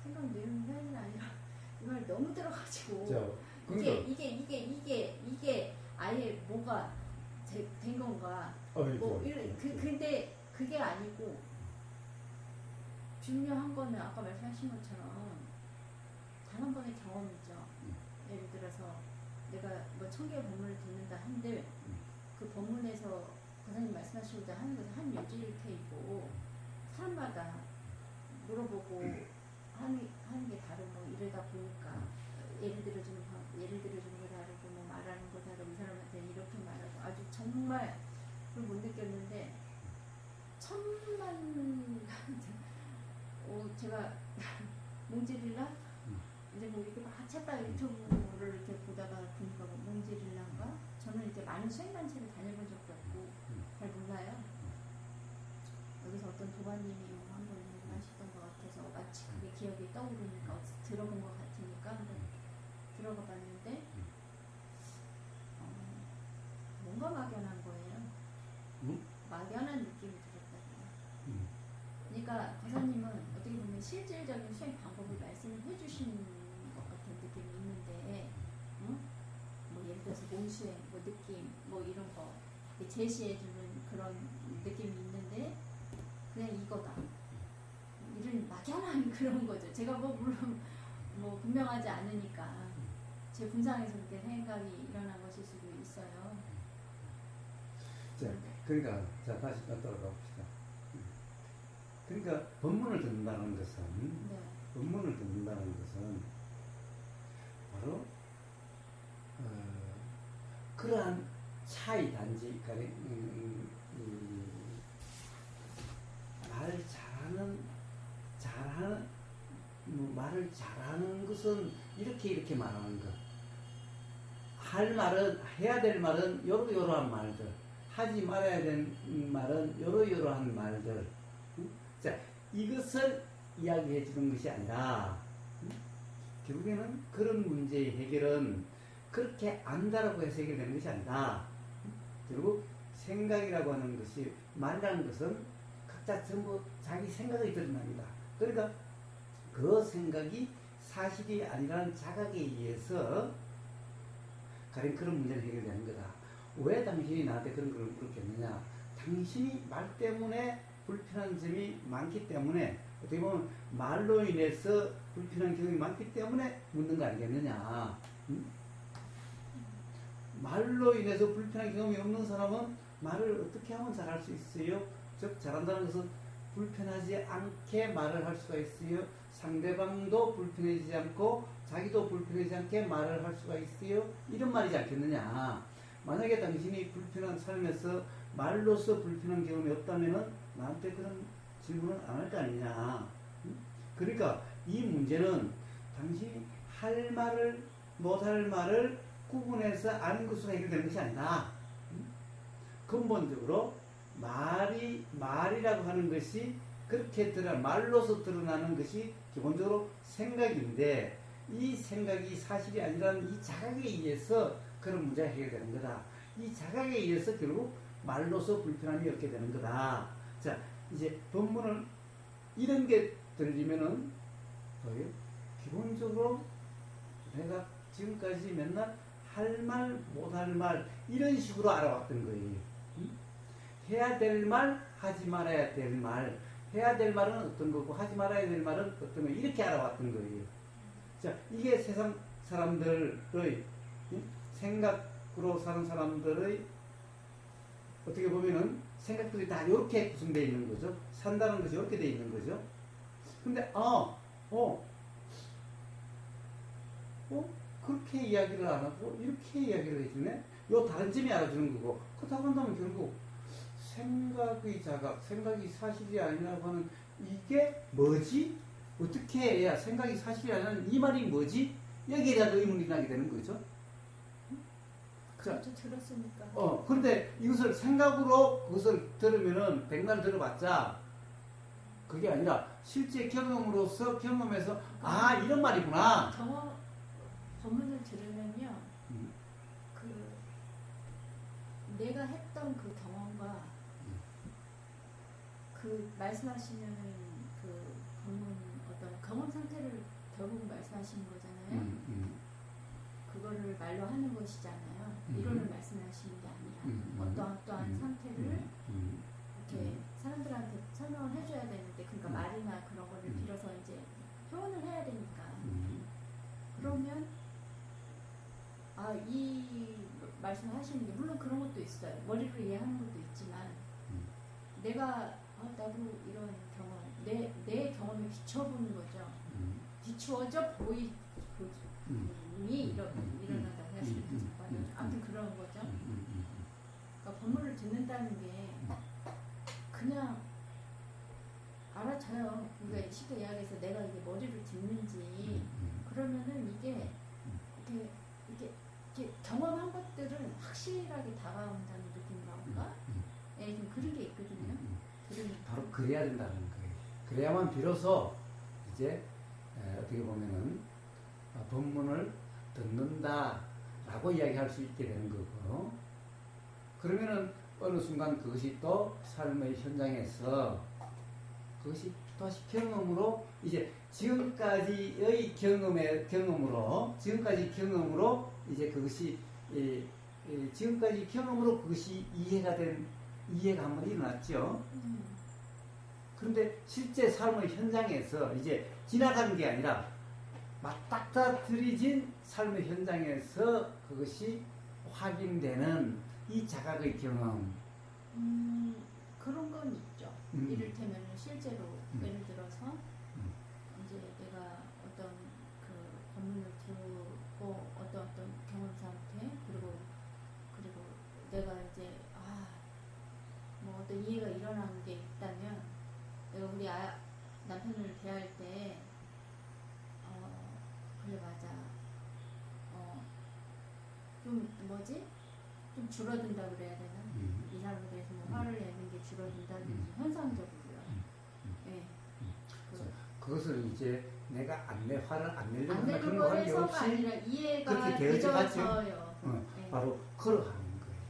생각 내용이 사실 아니라 이 말 너무 들어가지고 이게 아예 뭐가 된 건가 근데 그게 아니고 중요한 거는 아까 말씀하신 것처럼 단 한 번의 경험이죠. 예를 들어서 내가 뭐 1000개의 법문을 듣는다 한들 그 법문에서 권사님 말씀하시고자 하는 것은 한 요지일테이고 사람마다 물어보고 하는 게 다르고 이러다 보니까 예를 들어주는 거 다르고 뭐 말하는 거 다르고 이 사람한테 이렇게 말하고 아주 정말 그걸 못 느꼈는데 천만 제가 몽제릴라 이제 뭐 이렇게 막 찾다가 유튜브를 이렇게 보다가 보니까 뭐 몽제릴라인가 저는 이렇게 많은 수행단체를 다녀본 적도 없고 잘 몰라요. 여기서 어떤 도반님이 한번 하셨던 것 같아서 마치 그게 기억이 떠오르니까 들어본 것 같으니까 한번 들어가 봤는데 뭔가 막연한 거예요. 막연한 느낌이 들었다고요. 그러니까 권사님은 어떻게 보면 실질적인 수행 방법을 말씀해 주시는 것 같은 느낌이 있는데 뭐 예를 들어서 몸수행, 뭐 느낌, 뭐 이런 거 제시해 주는 그런 느낌이 있는데 그냥 이거다. 이런 막연한 그런 거죠. 제가 뭐 물론 뭐 분명하지 않으니까 제 분상에서 그렇게 생각이 일어난 것일 수도 있어요. 자, 그러니까 다시 따라가 봅시다. 그러니까 법문을 듣는다는 것은 바로 그러한 차이 단지 말 뭐 말을 잘하는 것은 이렇게 말하는 것. 할 말은, 해야 될 말은 요러요러한 말들. 하지 말아야 될 말은 요러요러한 말들. 자, 이것을 이야기해 주는 것이 아니라, 결국에는 그런 문제의 해결은 그렇게 안다라고 해서 해결되는 것이 아니라, 결국 생각이라고 하는 것이, 말이라는 것은 각자 전부 자기 생각이 드러납니다. 그러니까 그 생각이 사실이 아니라는 자각에 의해서 가령 그런 문제를 해결되는 거다. 왜 당신이 나한테 그런 걸 물었겠느냐? 당신이 말 때문에 불편한 점이 많기 때문에, 어떻게 보면 말로 인해서 불편한 경험이 많기 때문에 묻는 거 아니겠느냐? 응? 말로 인해서 불편한 경험이 없는 사람은 말을 어떻게 하면 잘할 수 있어요? 즉, 잘한다는 것은 불편하지 않게 말을 할 수가 있어요. 상대방도 불편해지지 않고 자기도 불편하지 않게 말을 할 수가 있어요. 이런 말이지 않겠느냐. 만약에 당신이 불편한 삶에서 말로서 불편한 경험이 없다면 나한테 그런 질문을 안 할 거 아니냐. 그러니까 이 문제는 당신이 할 말을 못할 말을 구분해서 아는 것으로 해결되는 것이 아니다. 근본적으로 말이라고 하는 것이 그렇게 말로서 드러나는 것이 기본적으로 생각인데, 이 생각이 사실이 아니라는 이 자각에 의해서 그런 문제가 해결되는 거다. 이 자각에 의해서 결국 말로서 불편함이 없게 되는 거다. 자, 이제 본문을 이런 게 들리면은 뭐예요? 기본적으로 내가 지금까지 맨날 할 말, 못할 말 이런 식으로 알아왔던 거예요. 해야 될 말, 하지 말아야 될 말. 해야 될 말은 어떤 거고 하지 말아야 될 말은 어떤 거, 이렇게 알아왔던 거예요. 자, 이게 세상 사람들의 생각으로 사는 사람들의 어떻게 보면은 생각들이 다 이렇게 구성되어 있는 거죠. 산다는 것이 이렇게 되어 있는 거죠. 근데 그렇게 이야기를 안 하고 이렇게 이야기를 해주네. 요 다른 점이 알아주는 거고, 그렇다고 한다면 결국 생각의 자각, 생각이 사실이 아니라고 하는 이게 뭐지? 어떻게 해야 생각이 사실이 아니라는 이 말이 뭐지? 여기에 대한 의문이 나게 되는 거죠. 그렇죠. 들었으니까. 그런데 이것을 생각으로 그것을 들으면은 백날 들어봤자 그게 아니라 실제 경험으로서 경험해서 이런 말이구나. 법문을 들으면요, 내가 했던 그 경험과 그 말씀하시는 그 법문 어떤 경험 상태를 결국 말씀하시는 거잖아요. 그거를 말로 하는 것이잖아요. 이론을 말씀하시는 게 아니라 어떠한 상태를 이렇게 사람들한테 설명을 해줘야 되는데, 그러니까 말이나 그런 거를 빌어서 이제 표현을 해야 되니까. 그러면 이 말씀하시는 게 물론 그런 것도 있어요. 머리로 이해하는 것도 있지만 내가 나도 이런 경험, 내 경험에 비춰보는 거죠. 비추어져 보이 일어나다고 하시는 아무튼 그런 거죠. 그러니까 법문을 듣는다는 게 그냥 알아차요. 그러니까 쉽게 이야기해서 내가 이게 머리를 듣는지, 그러면은 이게 경험한 것들은 확실하게 다가온다는 느낌이랄까? 좀 그런 게 있거든요. 바로 그래야 된다는 거예요. 그래야만 비로소 이제 어떻게 보면은 법문을 듣는다라고 이야기할 수 있게 되는 거고, 그러면은 어느 순간 그것이 또 삶의 현장에서 그것이 또다시 경험으로 이제 지금까지 경험으로 이제 그것이 지금까지 경험으로 그것이 이해가 한번 일어났죠. 그런데 실제 삶의 현장에서 이제 지나가는 게 아니라 맞닥뜨려진 삶의 현장에서 그것이 확인되는 이 자각의 경험. 그런 건 있죠. 이를테면 실제로 예를 들어서 이제 내가 어떤 그 법문을 듣고 어떤 경험 상태, 그리고 내가 이제 뭐 어떤 이해가 일어나는 게 있다면, 내가 우리 남편을 대할 때 그래 맞아. 좀 뭐지? 좀 줄어든다 그래야 되나? 이 사람에 대해서 뭐 화를 내는 게 줄어든다든지 현상적으로요. 예. 그것을 이제 내가 화를 안 내려고 안 하는 그런 내려고 관계 해서가 없이 아니라 이해가 그렇게 되어져가지고 되어져요. 예. 바로 걸어가는 거예요.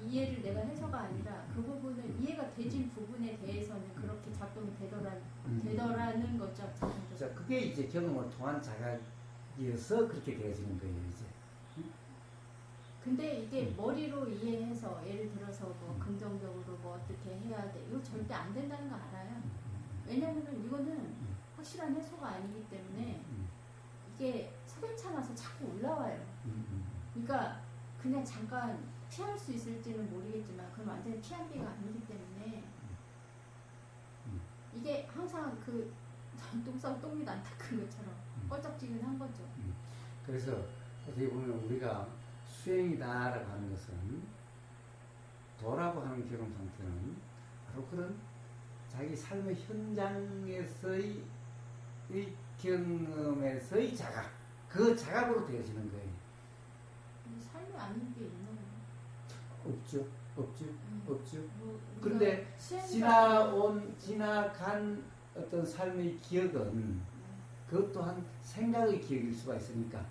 이해를 내가 해서가 아니라 그 부분은 이해가 되진 부분에 대해서는 그렇게 작동이 되더라는 거죠. 자, 그게 이제 경험을 통한 자각이어서 그렇게 되어지는 거예요, 이제. 근데 이게 머리로 이해해서 예를 들어서 뭐 긍정적으로 뭐 어떻게 해야 돼 이거 절대 안 된다는 거 알아요. 왜냐면은 이거는 확실한 해소가 아니기 때문에 이게 석연찮아서 자꾸 올라와요. 그러니까 그냥 잠깐 피할 수 있을지는 모르겠지만 그건 완전히 피한비가 아니기 때문에 이게 항상 그 똥싸고 똥밑 안 닦은 것처럼 껄쩍지근한 거죠. 그래서 어떻게 보면 우리가 수행이다라고 하는 것은 도라고 하는 경험 상태는 바로 그런 자기 삶의 현장에서의 경험에서의 자각, 그 자각으로 되어지는 거예요. 삶이 아닌 게 있나요? 없죠. 없죠. 뭐 그런데 지나간 어떤 삶의 기억은 그것 또한 생각의 기억일 수가 있으니까.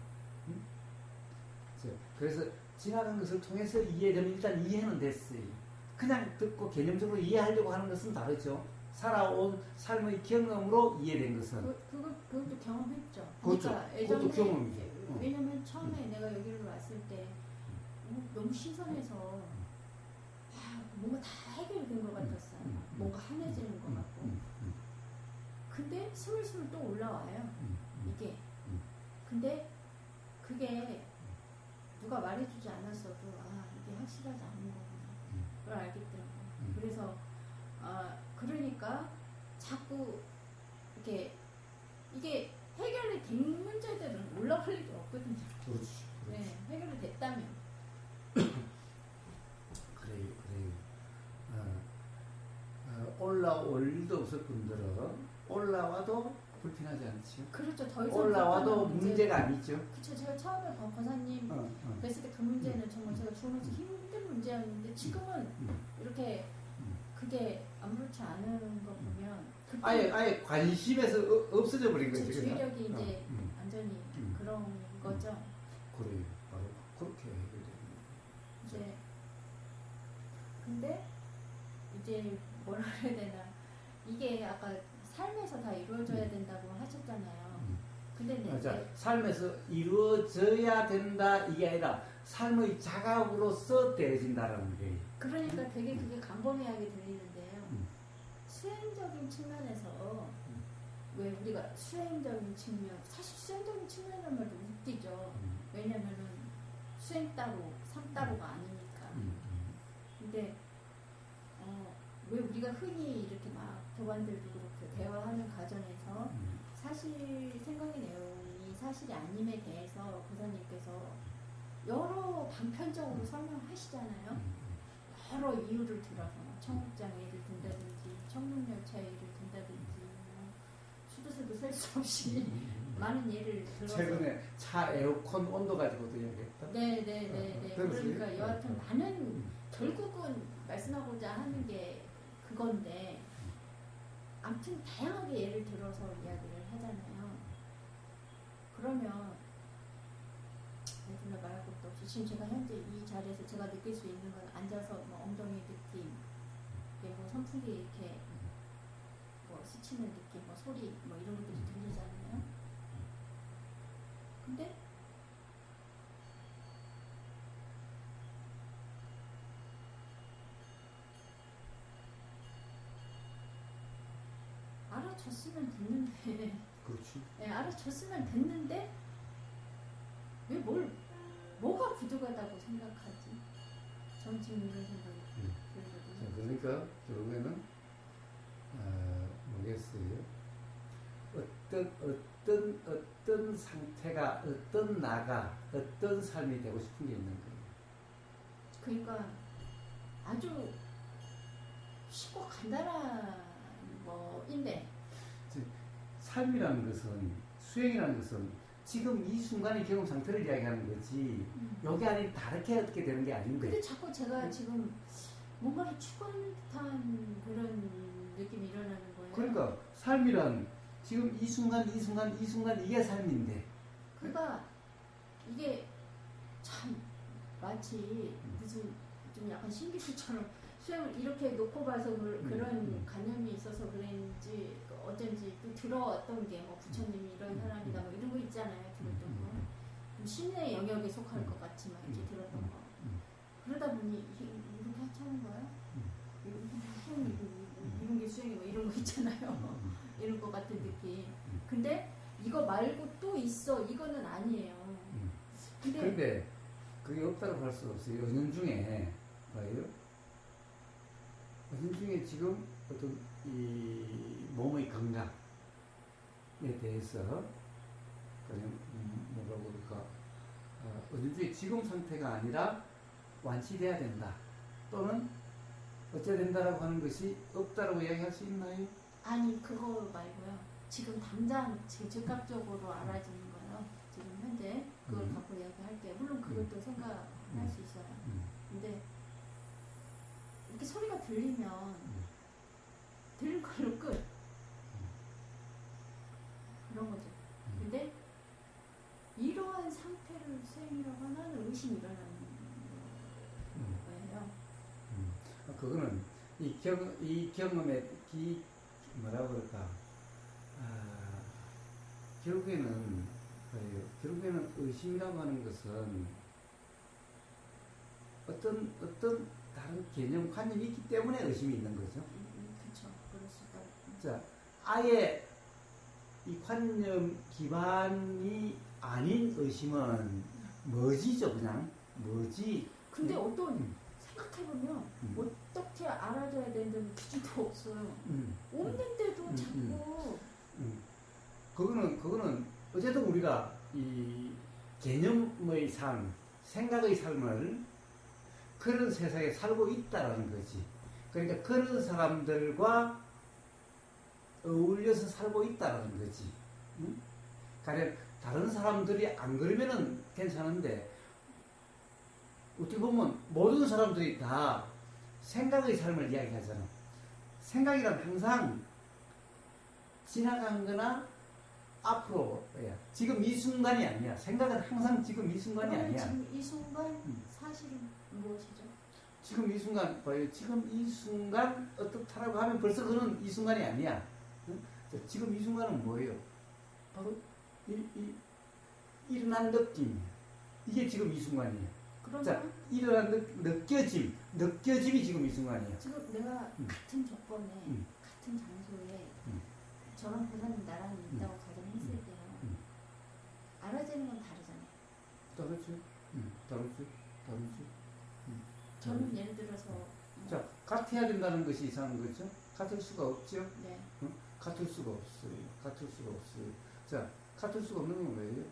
그래서 지나간 것을 통해서 이해되면 일단 이해는 됐어요. 그냥 듣고 개념적으로 이해하려고 하는 것은 다르죠. 살아온 삶의 경험으로 이해된 것은. 그것도 경험했죠. 그렇죠. 그러니까 그것도 경험이죠. 왜냐면 처음에 내가 여기로 왔을 때 너무 신선해서 뭔가 다 해결된 것 같았어요. 뭔가 환해지는 것 같고. 근데 스물스물 또 올라와요. 이게. 근데 그게 누가 말해주지 않았어도 이게 확실하지 않은 거구나. 그걸 알겠더라고요. 그래서 그러니까 자꾸 이게 해결이 된 문제들은 올라갈 일이 없거든요. 그렇지. 네, 해결이 됐다면. 그래요. 올라올 일도 없을 뿐더러 올라와도 불편하지 않죠. 그렇죠. 더 이상 올라와도 문제가 아니죠. 그렇죠. 제가 처음에 권사님 뵀을 때 그 문제는 정말 제가 죽으면서 힘든 문제였는데 지금은 이렇게 그게 아무렇지 않은 거 보면 아예 관심에서 없어져 버린 거죠. 주의력이 이제 완전히 그런 거죠. 그래요. 바로 그렇게 해결되는 이제 근데 이제 뭐라 해야 되나 이게 아까 삶에서 다 이루어져야 된다고 하셨잖아요. 근데 맞아. 삶에서 이루어져야 된다 이게 아니라 삶의 자각으로서 되어진다라는 거예요. 그러니까 되게 그게 광범위하게 들리는데요. 수행적인 측면에서 왜 우리가 수행적인 측면 사실 수행적인 측면이라는 말도 웃기죠. 왜냐면은 수행 따로 삶 따로가 아니니까. 근데 왜 우리가 흔히 이렇게 막 교관들도 그렇고 대화하는 과정에서 사실 생각의 내용이 사실이 아님에 대해서 고사님께서 여러 단편적으로 설명하시잖아요. 여러 이유를 들어서 청국장애를 든다든지 청룡열차 예를 든다든지 수도세도 셀 수 없이 많은 예를 들어서 최근에 차 에어컨 온도 가지고도 얘기했다. 네네네네. 그러니까 여하튼 많은 결국은 말씀하고자 하는 게 그건데 아무튼 다양하게 예를 들어서 이야기를 하잖아요. 그러면 내가 말할 것도 없이 지금 제가 현재 이 자리에서 제가 느낄 수 있는 건 앉아서 뭐 엉덩이 느낌, 뭐 선풍기 이렇게 뭐 스치는 느낌, 뭐 소리 뭐 이런 것들이 들리잖아요. 근데 알아줬으면 됐는데 그렇지. 네, 알아줬으면 됐는데 왜 뭐가 부족하다고 생각하지? 전 지금 이런 생각이 들거든요. 그러니까 결국에는 뭐겠어요? 어떤 상태가 어떤 나가 어떤 삶이 되고 싶은 게 있는 거예요. 그러니까 아주 쉽고 간단한 뭐인데 삶이라는 것은 수행이라는 것은 지금 이 순간의 경험 상태를 이야기하는 거지. 여기 안에 다르게 어떻게 되는 게 아닌데. 근데 자꾸 제가 지금 뭔가를 추구하는 듯한 그런 느낌이 일어나는 거예요. 그러니까 삶이란 지금 이 순간 이게 삶인데. 그러니까 이게 참 마치 무슨 좀 약간 신기술처럼 수행을 이렇게 놓고 봐서 그런 관념이 있어서 그런지 어쩐지 또 들어왔던 게 뭐 부처님이 이런 사람이다 뭐 이런 거 있잖아요. 들었던 거. 좀 신의 영역에 속할 것 같지만 이렇게 들었던 거. 그러다 보니 이렇게 하찮은 거야? 이런 게 수행이 뭐 이런 거 있잖아요. 이런 것 같은 느낌. 근데 이거 말고 또 있어. 이거는 아니에요. 근데 그게 없다고 할 수 없어요. 은연중에 봐요. 은연중에 지금 어떤 이 몸의 건강에 대해서 그냥 뭐라고 그럴까 은연중에 지금 상태가 아니라 완치돼야 된다. 또는 어째야 된다라고 하는 것이 없다라고 이야기할 수 있나요? 아니 그거 말고요. 지금 당장 즉각적으로 알아지는 거요. 지금 현재 그걸 갖고 이야기할게요. 물론 그것도 생각할 수 있어요. 근데 이렇게 소리가 들리면 들린 걸로 끝. 그런 거죠. 근데 이러한 상태를 수행이라고 하는 의심이 일어나는 거예요. 그거는 이 경험의 뭐라고 그럴까? 결국에는 의심이라고 하는 것은 어떤 다른 개념, 관념이 있기 때문에 의심이 있는 거죠. 그렇죠. 그럴 수가. 자, 아예 이 관념 기반이 아닌 의심은 뭐지죠, 그냥 뭐지? 근데 어떤 생각해보면 어떻게 알아줘야 되는 기준도 없어요. 없는데도 자꾸 그거는 어쨌든 우리가 이 개념의 삶, 생각의 삶을 그런 세상에 살고 있다라는 거지. 그러니까 그런 사람들과 어울려서 살고 있다라는 거지. 응? 가령 다른 사람들이 안 그러면은 괜찮은데 어떻게 보면 모든 사람들이 다 생각의 삶을 이야기하잖아. 생각이란 항상 지나간 거나 앞으로야. 지금 이 순간이 아니야. 생각은 항상 지금 이 순간이 아니야. 지금 이 순간 사실은 무엇이죠? 지금 이 순간 봐요. 지금 이 순간 어떻다라고 하면 벌써 그는 이 순간이 아니야. 응? 자, 지금 이 순간은 뭐예요? 바로 일어난 느낌. 이게 지금 이 순간이에요. 자, 일어난 느껴짐이 지금 이 순간이에요. 지금 내가 같은 조건에 같은 장소에 저런 보사님 나란히 있다고 가정했을 때요. 알아지는 건 다르잖아요. 다르지. 다르지. 저는 예를 들어서 자, 같아야 된다는 것이 이상한 거죠? 같을 수가 없죠? 네. 같을 수가 없어요. 자, 같을 수가 없는 건 왜요?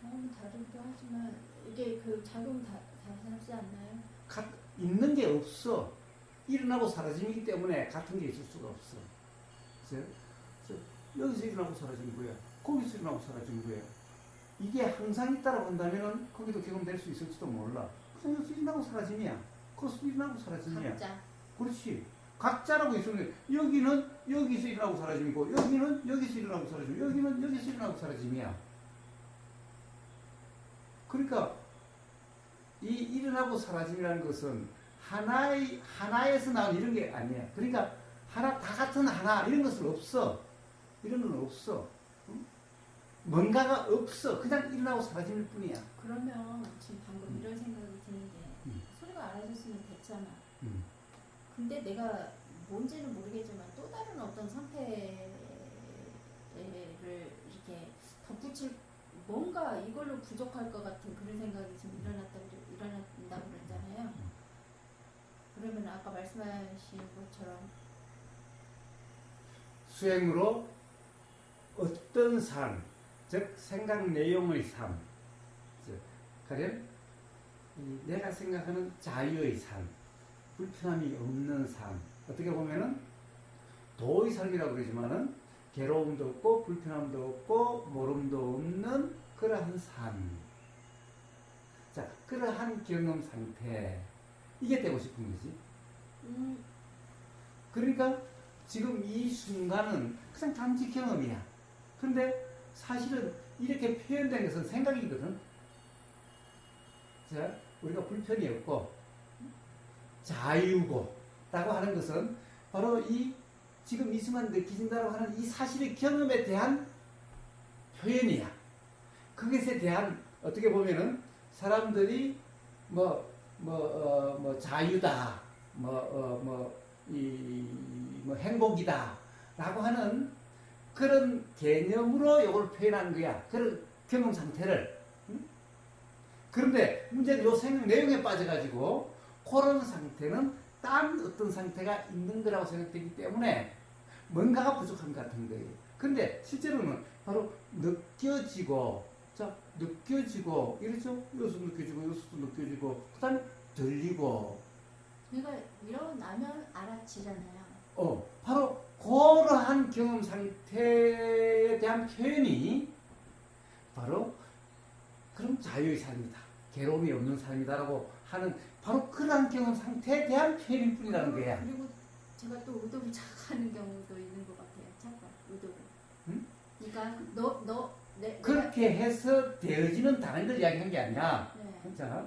경험은 다르기도 하지만 이게 그 작용 다르지 않나요? 있는 게 없어. 일어나고 사라짐이기 때문에 같은 게 있을 수가 없어. 여기서 일어나고 사라진 거야. 거기서 일어나고 사라진 거야. 이게 항상 있다라고 한다면 거기도 경험될 수 있을지도 몰라. 그냥 여기서 일어나고 사라짐이야. 거기서 일어나고 사라짐이야. 각자. 그렇지. 각자라고 있으면 여기는 여기서 일어나고 사라짐이고 여기는 여기서 일어나고 사라짐이고 여기는 여기서 일어나고 사라짐이야. 그러니까 이 일어나고 사라짐이라는 것은 하나에서 나온 이런 게 아니야. 그러니까 하나 다 같은 하나 이런 것은 없어. 이런 건 없어. 응? 뭔가가 없어. 그냥 일어나고 사라질 뿐이야. 그러면 지금 방금 이런 생각이 드는 게 소리가 알아졌으면 됐잖아. 근데 내가 뭔지는 모르겠지만 또 다른 어떤 상태를 이렇게 덧붙일 뭔가 이걸로 부족할 것 같은 그런 생각이 지금 일어난다고 그랬잖아요. 그러면 아까 말씀하신 것처럼 수행으로 어떤 삶, 즉 생각 내용의 삶, 즉 가령 내가 생각하는 자유의 삶, 불편함이 없는 삶, 어떻게 보면은 도의 삶이라고 그러지만은 괴로움도 없고 불편함도 없고 모름도 없는 그러한 삶. 자, 그러한 경험 상태. 이게 되고 싶은 거지. 그러니까 지금 이 순간은 그냥 단지 경험이야. 근데 사실은 이렇게 표현된 것은 생각이거든. 자, 우리가 불편이 없고 자유고 라고 하는 것은 바로 이 지금 이 순간 느껴진다고 하는 이 사실의 경험에 대한 표현이야. 그것에 대한 어떻게 보면은 사람들이 자유다, 행복이다 라고 하는 그런 개념으로 이걸 표현한 거야. 그런 경험 상태를. 응? 그런데 문제는 요 생각 내용에 빠져가지고 그런 상태는 딴 어떤 상태가 있는 거라고 생각되기 때문에 뭔가가 부족한 것 같은 거예요. 그런데 실제로는 바로 느껴지고, 자, 느껴지고, 이러죠? 여기서 느껴지고, 여기서도 느껴지고, 그 다음에 들리고. 그러니까 일어나면 알아지잖아요. 바로 그러한 경험 상태에 대한 표현이 바로 그런 자유의 삶이다. 괴로움이 없는 삶이다라고 하는 바로 그러한 경험 상태에 대한 표현일 뿐이라는 거야. 그리고 제가 또 의도를 착하는 경우도 있는 것 같아요. 잠깐 의도를. 응? 그러니까 그렇게 해서 되어지는 다른 걸 이야기한 게 아니라, 네. 자,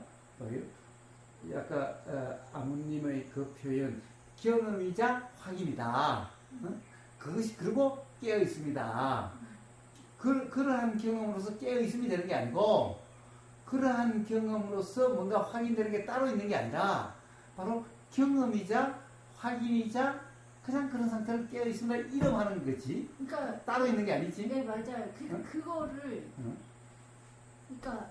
아까 아무님의 그 표현, 경험이자 확인이다. 그것이 그리고 깨어 있습니다. 그러한 경험으로서 깨어 있음이 되는 게 아니고, 그러한 경험으로서 뭔가 확인되는 게 따로 있는 게 아니라, 바로 경험이자 확인이자 그냥 그런 상태를 깨어 있음을 이름하는 거지. 그러니까 따로 있는 게 아니지. 네, 맞아요. 응? 그거를 응? 그러니까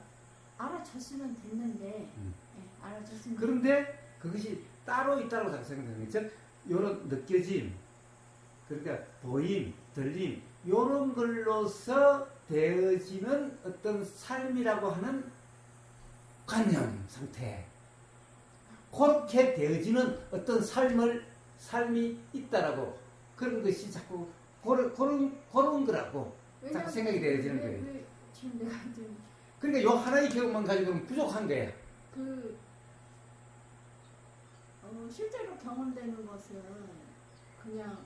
알아쳤으면 됐는데 응. 네, 알아쳤으면. 그런데 그것이 따로 있다고 자꾸 생각되는 거죠. 즉, 요런 느껴짐, 그러니까 보임, 들림, 요런 걸로서 되어지는 어떤 삶이라고 하는 관념 상태. 그렇게 되어지는 어떤 삶이 있다라고, 그런 것이 자꾸 그런 거라고 자꾸 생각이 되어지는 거예요. 지금 내가 좀 그러니까 요 하나의 경험만 가지고는 부족한 거예요. 실제로 경험되는 것은 그냥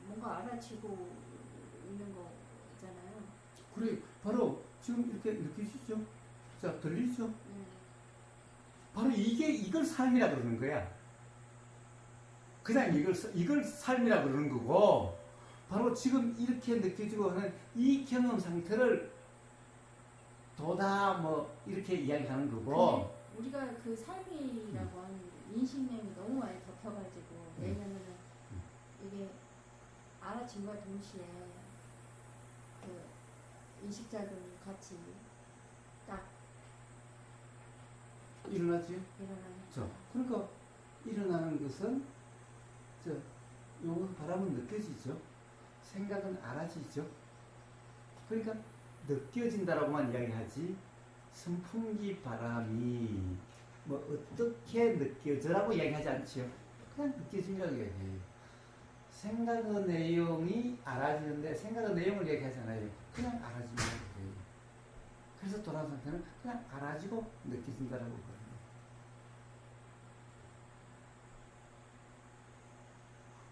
뭔가 알아지고 있는 거잖아요. 그래, 바로 지금 이렇게 느끼시죠? 자, 들리죠? 바로 이걸 삶이라 그러는 거야. 그냥 이걸 삶이라 그러는 거고, 바로 지금 이렇게 느껴지고 하는 이 경험 상태를 도다 이렇게 이야기하는 거고. 우리가 그 삶이라고 하는 인식력이 너무 많이 덮여가지고, 왜냐면은 이게 알아짐과 동시에 그 인식작용이 같이 딱 일어나지? 일어나는. 그러니까 일어나는 것은 요건 바람은 느껴지죠. 생각은 알아지죠. 그러니까 느껴진다라고만 이야기하지, 선풍기 바람이 어떻게 느껴져라고 이야기하지 않지요. 그냥 느껴짐이라고 이야기해요. 생각의 내용이 알아지는데 생각의 내용을 얘기하잖아요. 그냥 알아집니다. 그래서 돌아온 상태는 그냥 알아지고 느껴진다라고 그래요.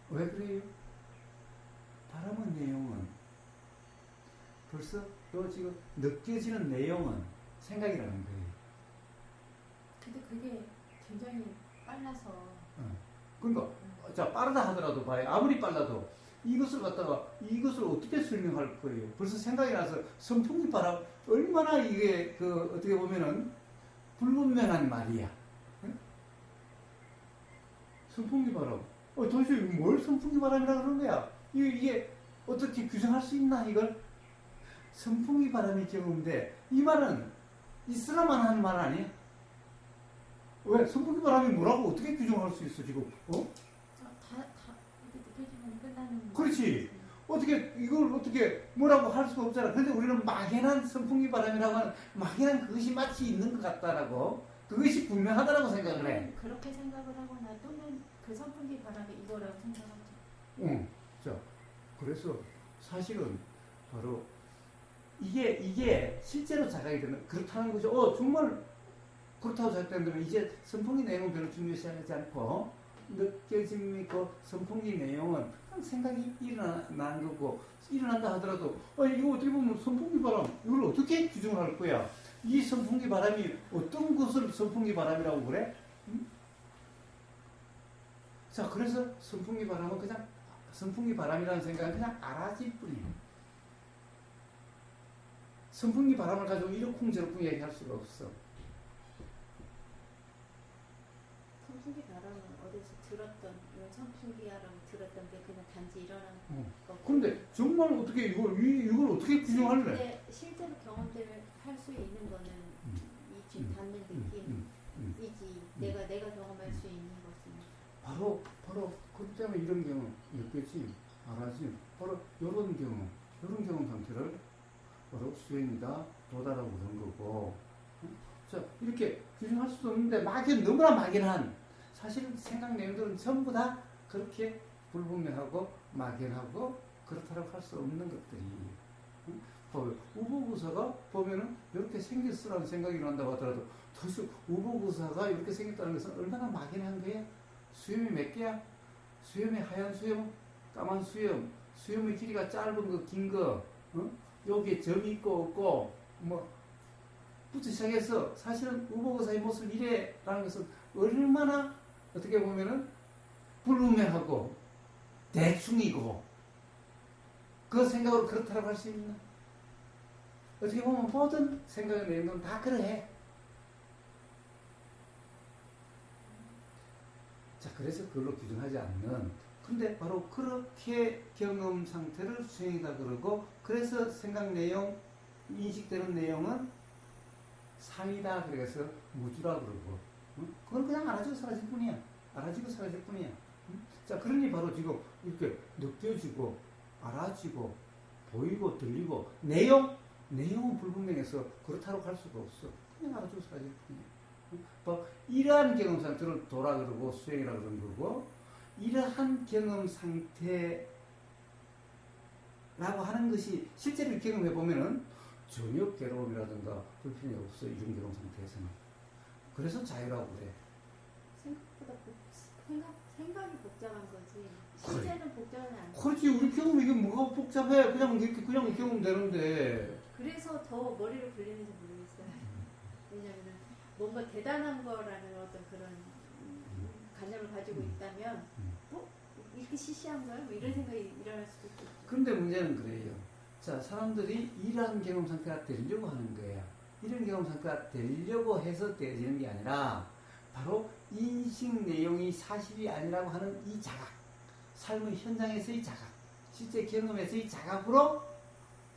왜 그래요? 바람의 내용은 벌써 또 지금 느껴지는 내용은 생각이라는 거예요. 근데 그게 굉장히 빨라서. 그러니까 자, 빠르다 하더라도 봐요. 아무리 빨라도 이것을 어떻게 설명할 거예요? 벌써 생각이 나서 선풍기 바람 얼마나 이게 어떻게 보면은 불분명한 말이야. 응? 선풍기 바람. 도대체 뭘 선풍기 바람이라 그러는 거야? 이게 어떻게 규정할 수 있나 이걸? 선풍기 바람이 경우인데 이 말은 있으라만 하는 말 아니야? 왜? 선풍기 바람이 뭐라고 어떻게 규정할 수 있어 지금? 다 이렇게 느껴지면 끝나는. 그렇지. 이걸 어떻게 뭐라고 할 수가 없잖아. 그런데 우리는 막연한 선풍기 바람이라고 하는 막연한 그것이 마치 있는 것 같다라고, 그것이 분명하다라고 생각을 해. 그렇게 생각을 하거나 또는 그 선풍기 바람이 이거라고 생각하죠. 응. 자, 그래서 사실은 바로 이게 실제로 자각이 되는 그렇다는 거죠. 정말 그렇다고 생각되면 이제 선풍기 내용은 별로 중요시하지 않고 느껴집니까? 선풍기 내용은 그냥 생각이 일어나는 거고 일어난다 하더라도 이거 어떻게 보면 선풍기 바람 이걸 어떻게 규정을 할 거야? 이 선풍기 바람이 어떤 것을 선풍기 바람이라고 그래? 응? 자, 그래서 선풍기 바람은 그냥 선풍기 바람이라는 생각은 그냥 알아질 뿐이에요. 선풍기 바람을 가지고 이러쿵저러쿵 얘기할 수가 없어. 선풍기 바람은 어디서 들었던 이런 선풍기야라고 들었던 게 그냥 단지 일어나는 거. 근데 정말 어떻게 이걸 어떻게 규정할래? 실제로 경험되면 할 수 있는 거는 이 귀 닿는 느낌이지. 내가 경험할 수 있는 것은 바로 그렇기 때문에 이런 경험 느꼈지 알았지. 바로 이런 경험 상태를 바로 수행이다 도다라고 그런 거고. 자, 이렇게 규정할 수도 없는데 너무나 막연한 사실 생각 내용들은 전부 다 그렇게 불분명하고 막연하고 그렇다고 할 수 없는 것들이. 우보부사가 보면은 이렇게 생겼으라는 생각이 난다고 하더라도 사실 우보부사가 이렇게 생겼다는 것은 얼마나 막연한 거야? 수염이 몇 개야? 수염이 하얀 수염, 까만 수염, 수염의 길이가 짧은 거, 긴 거, 여기에 점이 있고 없고, 부터 시작해서 사실은 우보부사의 모습 이래라는 것은 얼마나 어떻게 보면은 불분명하고 대충이고 그 생각으로 그렇다고 할 수 있나? 어떻게 보면 모든 생각의 내용은 다 그러해. 자, 그래서 그걸로 규정하지 않는. 근데 바로 그렇게 경험 상태를 수행이다 그러고, 그래서 생각 내용, 인식되는 내용은 상이다 그래서 무주라 그러고, 그건 그냥 알아지고 사라질 뿐이야. 알아지고 사라질 뿐이야. 자, 그러니 바로 지금 이렇게 느껴지고, 알아지고, 보이고, 들리고, 내용은 불분명해서 그렇다고 할 수가 없어. 그냥 알아주고 사라질 뿐이야. 이러한 경험 상태를 도라 그러고 수행이라 그런 거고, 이러한 경험 상태라고 하는 것이 실제로 경험해 보면은 전혀 괴로움이라든가 불편이 없어. 이런 경험 상태에서는. 그래서 자유라고 그래. 생각보다 생각이 복잡한 거지. 실제는 복잡하지 않아. 그렇지. 우리 경험 이게 뭐가 복잡해? 그냥 경험되는데. 그래서 더 머리를 굴리는지 모르겠어요. 왜냐하면 뭔가 대단한 거라는 어떤 그런 관념을 가지고 있다면 이렇게 시시한 거야? 이런 생각이 일어날 수도 있고. 그런데 문제는 그래요. 자, 사람들이 이러한 경험 상태가 되려고 하는 거야. 이런 경험 상태가 되려고 해서 되어지는 게 아니라 바로 인식 내용이 사실이 아니라고 하는 이 자각, 삶의 현장에서의 자각, 실제 경험에서의 자각으로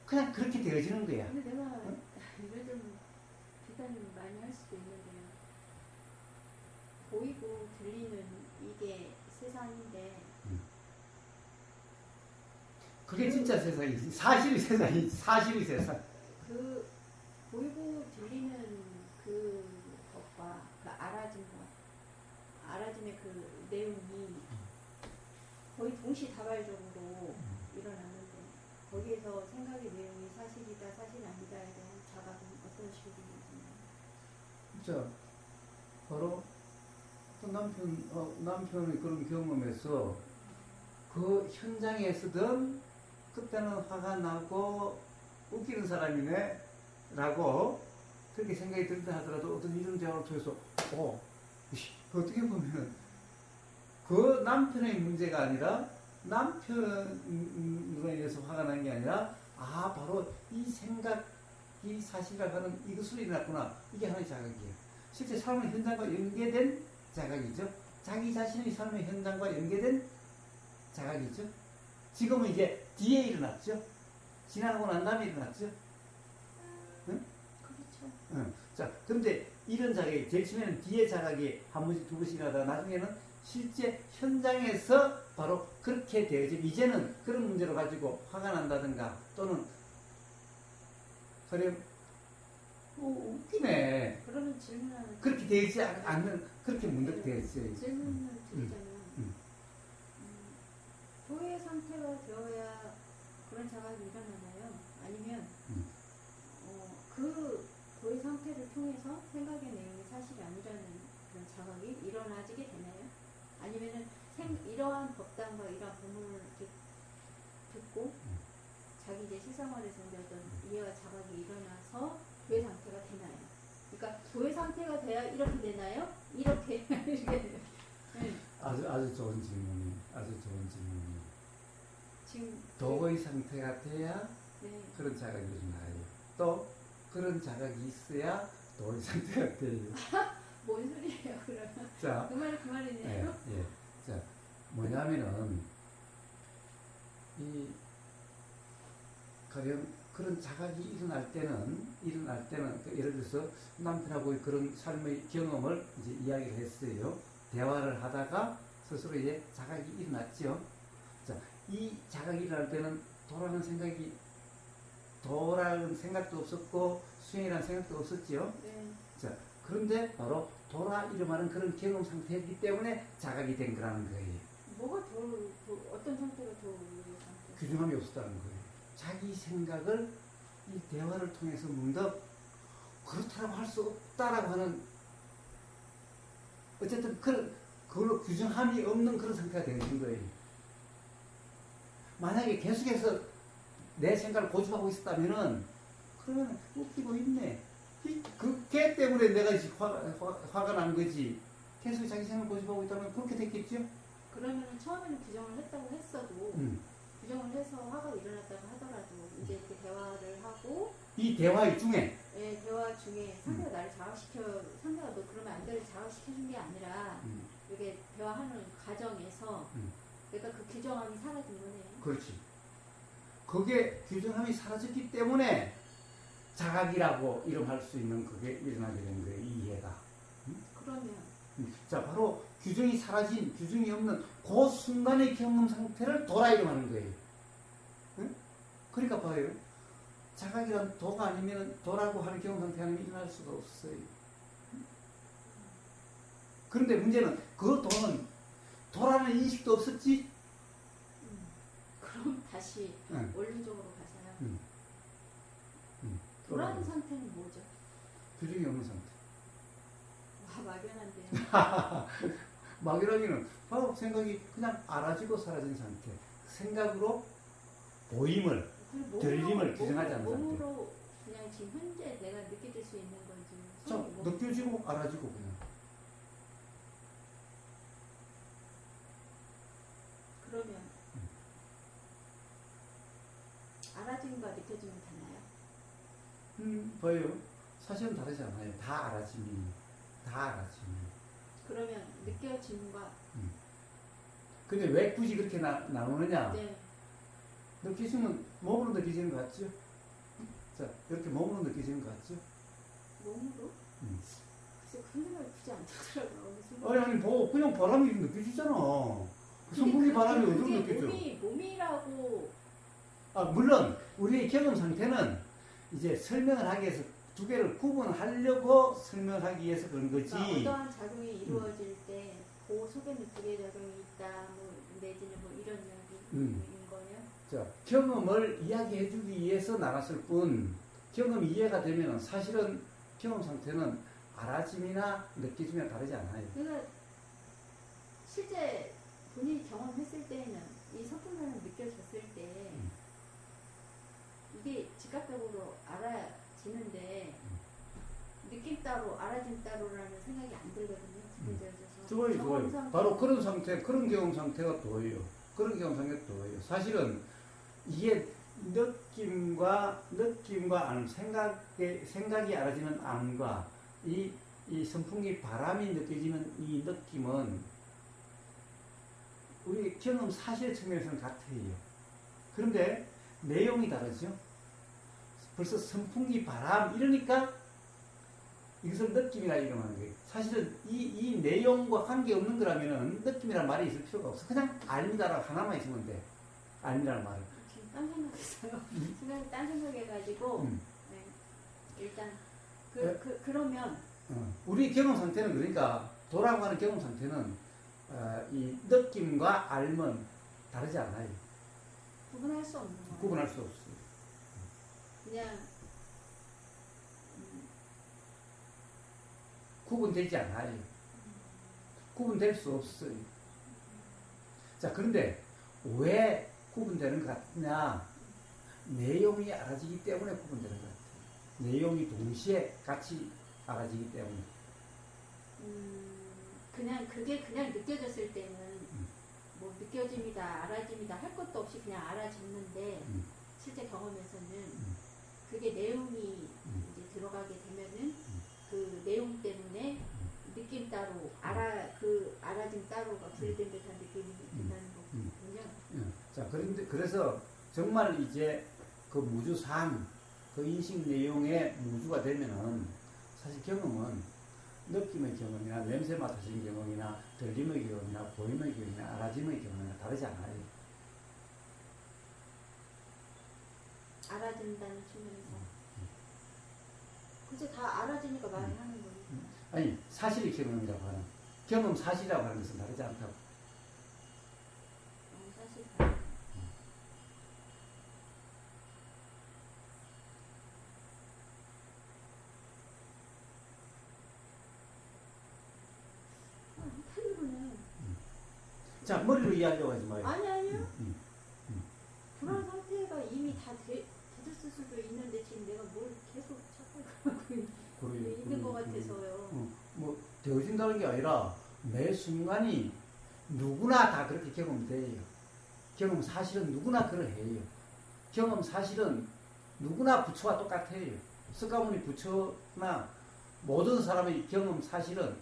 그냥 그렇게 되어지는 거야. 근데 내가 이걸 좀 비판을 많이 할 수도 있는데요. 보이고 들리는 이게 세상인데 그게 진짜 세상이지. 사실이 세상이지. 사실이 세상. 그 보이고 들리는 그 것과 그 알아짐의 그 내용이 거의 동시다발적으로 일어나는데 거기에서 생각의 내용이 사실이다 사실이 아니다에 대한 자각은 어떤 식으로 되는지. 자, 바로 또 남편의 그런 경험에서 그 현장에서든 그때는 화가 나고 웃기는 사람이네 라고 그렇게 생각이 들다 하더라도 어떤 이런 대화를 통해서 어떻게 보면 그 남편의 문제가 아니라 남편으로 인해서 화가 난 게 아니라 바로 이 생각이 사실이라고 하는 이것으로 일어났구나. 이게 하나의 자각이에요. 실제 삶의 현장과 연계된 자각이죠. 자기 자신의 삶의 현장과 연계된 자각이죠. 지금은 이제 뒤에 일어났죠. 지나고 난 다음에 일어났죠. 응? 그렇죠. 응. 자, 그런데 이런 자각이 제일 처음에는 뒤에 자각이 한 번씩 두 번씩 일어나다가 나중에는 실제 현장에서 바로 그렇게 되어져. 이제는 그런 문제를 가지고 화가 난다든가 또는 그래 웃기네. 그러면 질문하는 그렇게 되지 않는 그렇게 문득 되었어요. 질문을 드리자면 이러한 법당과 이러한 법문을 이렇게 듣고 자기 이제 실생활에서 이제 어떤 이해와 자각이 일어나서 교회 상태가 되나요? 그러니까 교회 상태가 돼야 이렇게 되나요? 이렇게 이렇게 돼요. 네. 아주 좋은 질문이, 아주 좋은 질문이. 지금 도의 상태가 돼야 네. 그런 자각이 일어나요. 또 그런 자각이 있어야 도의 상태가 돼요. 뭔 소리예요 그러면? 자, 그 말이네요. 예. 자, 뭐냐면은 이 가령 그런 자각이 일어날 때는 그 예를 들어서 남편하고 그런 삶의 경험을 이제 이야기를 했어요. 대화를 하다가 스스로 이제 자각이 일어났죠. 자, 이 자각이 일어날 때는 도라는 생각도 없었고 수행이라는 생각도 없었죠. 네. 자, 그런데 바로 돌아 일어나는 그런 경험 상태이기 때문에 자각이 된 거라는 거예요. 뭐가 어떤 상태가 더 상태? 규정함이 없었다는 거예요. 자기 생각을 이 대화를 통해서 문득 그렇다고 할 수 없다라고 하는, 어쨌든 그걸로 규정함이 없는 그런 상태가 되는 거예요. 만약에 계속해서 내 생각을 고집하고 있었다면은, 그러면 웃기고 있네. 걔 때문에 내가 화가 난 거지. 계속 자기 생각을 고집하고 있다면 그렇게 됐겠죠? 그러면 처음에는 규정을 했다고 했어도 규정을 해서 화가 일어났다고 하더라도 이제 이렇게 대화를 하고 이 대화 중에 대화 중에 상대가 나를 상대가 너 그러면 안 돼 자각시켜준 게 아니라 이렇게 대화하는 과정에서 내가 그 규정함이 사라진 거네요. 그렇지. 그게 규정함이 사라졌기 때문에 자각이라고 이름할 수 있는 그게 일어나게 된 거예요. 이해가. 그러면 자, 바로 규정이 사라진, 규정이 없는 그 순간의 경험 상태를 도라 이름하는 거예요. 응? 그러니까 봐요. 자각이란 도가 아니면 도라고 하는 경험 상태 아니면 일어날 수가 없어요. 그런데 문제는 그 도는 도라는 인식도 없었지? 그럼 다시 응. 원리적으로 가잖아요. 도라는 도라는 상태는 뭐죠? 규정이 없는 상태. 와 막연한데요. 막연하기는 바로 생각이 그냥 알아지고 사라진 상태. 생각으로 보임을, 들림을 규정하지 않는 상태. 몸으로 그냥 지금 현재 내가 느껴질 수 있는 건지. 자, 느껴지고 알아지고 그냥. 그러면 알아짐과 느껴짐은 달라요? 봐요. 사실은 다르지 않아요. 다 알아짐이. 그러면 느껴짐과 근데 왜 굳이 그렇게 나누느냐? 네. 느끼시면 몸으로 느껴지는 것 같죠? 자, 이렇게 몸으로 느껴지는 것 같죠? 몸으로? 글쎄 그 생각이 굳이 안 들더라고요. 아니, 뭐, 그냥 바람이 느껴지잖아. 선풍기 바람이 어디로 그게 느껴져? 몸이라고. 물론, 우리의 경험 상태는 이제 설명을 하기 위해서 두 개를 구분하려고 설명을 하기 위해서 그런 거지. 그러니까 어떠한 작용이 이루어질 때, 그 속에는 두 개의 작용이 있다, 뭐, 내지는 뭐 이런 이야기인 거예요? 자, 경험을 이야기해주기 위해서 나갔을 뿐, 경험이 이해가 되면 사실은 경험 상태는 알아짐이나 느껴짐이나 다르지 않아요. 그러니까 실제 본인이 경험했을 때에는 이 성품사는 느껴졌을 때 이게 즉각적으로 알아지는데 느낌 따로 알아짐 따로라는 생각이 안 들거든요. 좋아요. 바로 그런 상태, 그런 경험 상태가 도예요. 그런 경험 상태가 도예요. 사실은 이게 느낌과 안, 생각이 알아지는 안과 이 선풍기 바람이 느껴지는 이 느낌은 우리 경험 사실 측면에서는 같아요. 그런데 내용이 다르죠. 벌써 선풍기 바람 이러니까 이것을 느낌이라 이름하는 거예요. 사실은 이 내용과 관계없는 거라면 느낌이라는 말이 있을 필요가 없어. 그냥 알미다라고 하나만 있으면 돼. 알미다라는 말은. 지금 딴 생각했어요. 생각이 딴 생각해가지고 네. 일단 그러면 우리 경험 상태는 그러니까 도라고 하는 경험 상태는 이 느낌과 알면 다르지 않아요. 구분할 수 없는 거예요. 구분할 수 없어요. 그냥 구분되지 않아요. 구분될 수 없어요. 자, 그런데 왜 구분되는 것 같냐? 내용이 알아지기 때문에 구분되는 것 같아요. 내용이 동시에 같이 알아지기 때문에. 그냥 그게 그냥 느껴졌을 때는 뭐 느껴집니다, 알아집니다 할 것도 없이 그냥 알아듣는데 실제 경험에서는 그게 내용이 이제 들어가게 되면은 그 내용 때문에 느낌 따로 알아짐 따로가 분리된 듯한 느낌이 든다는 거군요. 자, 그래서 정말 이제 그 무주상, 그 인식 내용의 무주가 되면은 사실 경험은 느낌의 경험이나 냄새 맡으신 경험이나 들림의 경험이나 보임의 경험이나 알아짐의 경험이나 다르지 않아요. 알아듣는다는 측면에서 그치 다 알아지니까 말을 하는 거니까. 아니, 사실의 경험이라고 하는, 경험 사실이라고 하는 것은 다르지 않다고. 사실 한편으로는 자, 머리로 이해하려고 하지 마요. 아니요. 불안 상태가 이미 다 되었을 수도 있는데 지금 내가 뭘 계속 착각하고 있는 것 같아서요. 뭐 되어진다는 게 아니라 매 순간이 누구나 다 그렇게 경험돼요. 경험 사실은 누구나 그러해요. 경험 사실은 누구나 부처와 똑같아요. 석가모니 부처나 모든 사람의 경험 사실은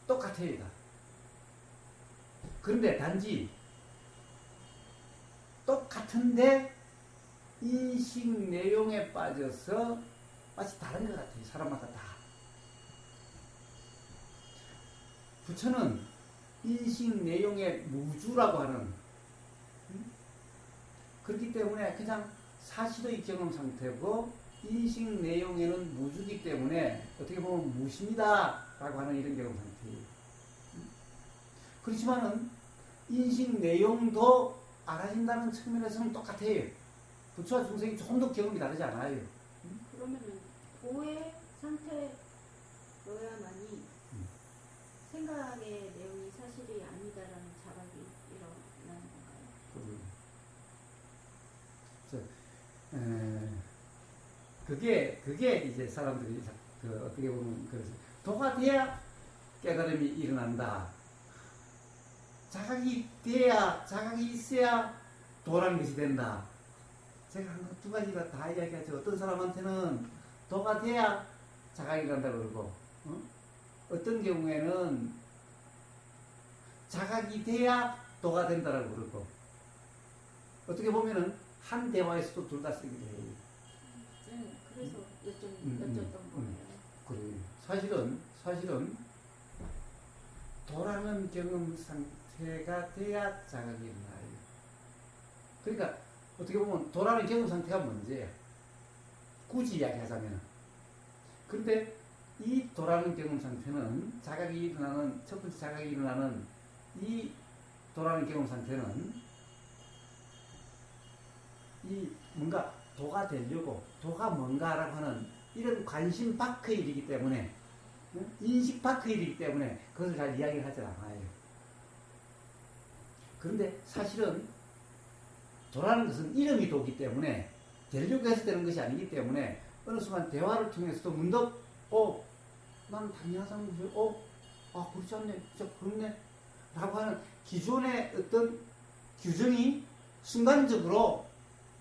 똑같아요. 그런데 단지 똑같은데 인식 내용에 빠져서 마치 다른 것 같아요. 사람마다 다. 부처는 인식 내용의 무주라고 하는 그렇기 때문에 그냥 사실의 경험 상태고 인식 내용에는 무주기 때문에 어떻게 보면 무십니다 라고 하는 이런 경험 상태예요. 그렇지만은 인식 내용도 알아진다는 측면에서는 똑같아요. 부처와 중생이 조금 더 경험이 다르지 않아요. 그러면은 고의 상태여야만이 생각의 내용이 사실이 아니다라는 자각이 일어나는 건가요? 그게 이제 사람들이 어떻게 보면 도가 돼야 깨달음이 일어난다. 자각이 돼야, 자각이 있어야 도라는 것이 된다. 제가 한 두 가지가 다 이야기하죠. 어떤 사람한테는 도가 돼야 자각이 일어난다고 그러고, 어떤 경우에는 자각이 돼야 도가 된다라고 그러고, 어떻게 보면은 한 대화에서도 둘 다 쓰기도 해요. 네, 그래서 여쭤던 거예요. 그래요. 사실은 도라는 경험 상태가 돼야 자각이 일어나요. 그러니까 어떻게 보면 도라는 경험 상태가 문제야. 굳이 이야기하자면. 그런데 이 도라는 경험 상태는 첫 번째 자각이 일어나는 이 도라는 경험 상태는 이 뭔가 도가 되려고 도가 뭔가라고 하는 이런 관심 밖의 일이기 때문에 인식 밖의 일이기 때문에 그것을 잘 이야기를 하지 않아요. 그런데 사실은 도라는 것은 이름이 도기 때문에 되려고 해서 되는 것이 아니기 때문에 어느 순간 대화를 통해서도 문득 난 당연하다는 것이 그렇지 않네, 진짜 그렇네 라고 하는 기존의 어떤 규정이 순간적으로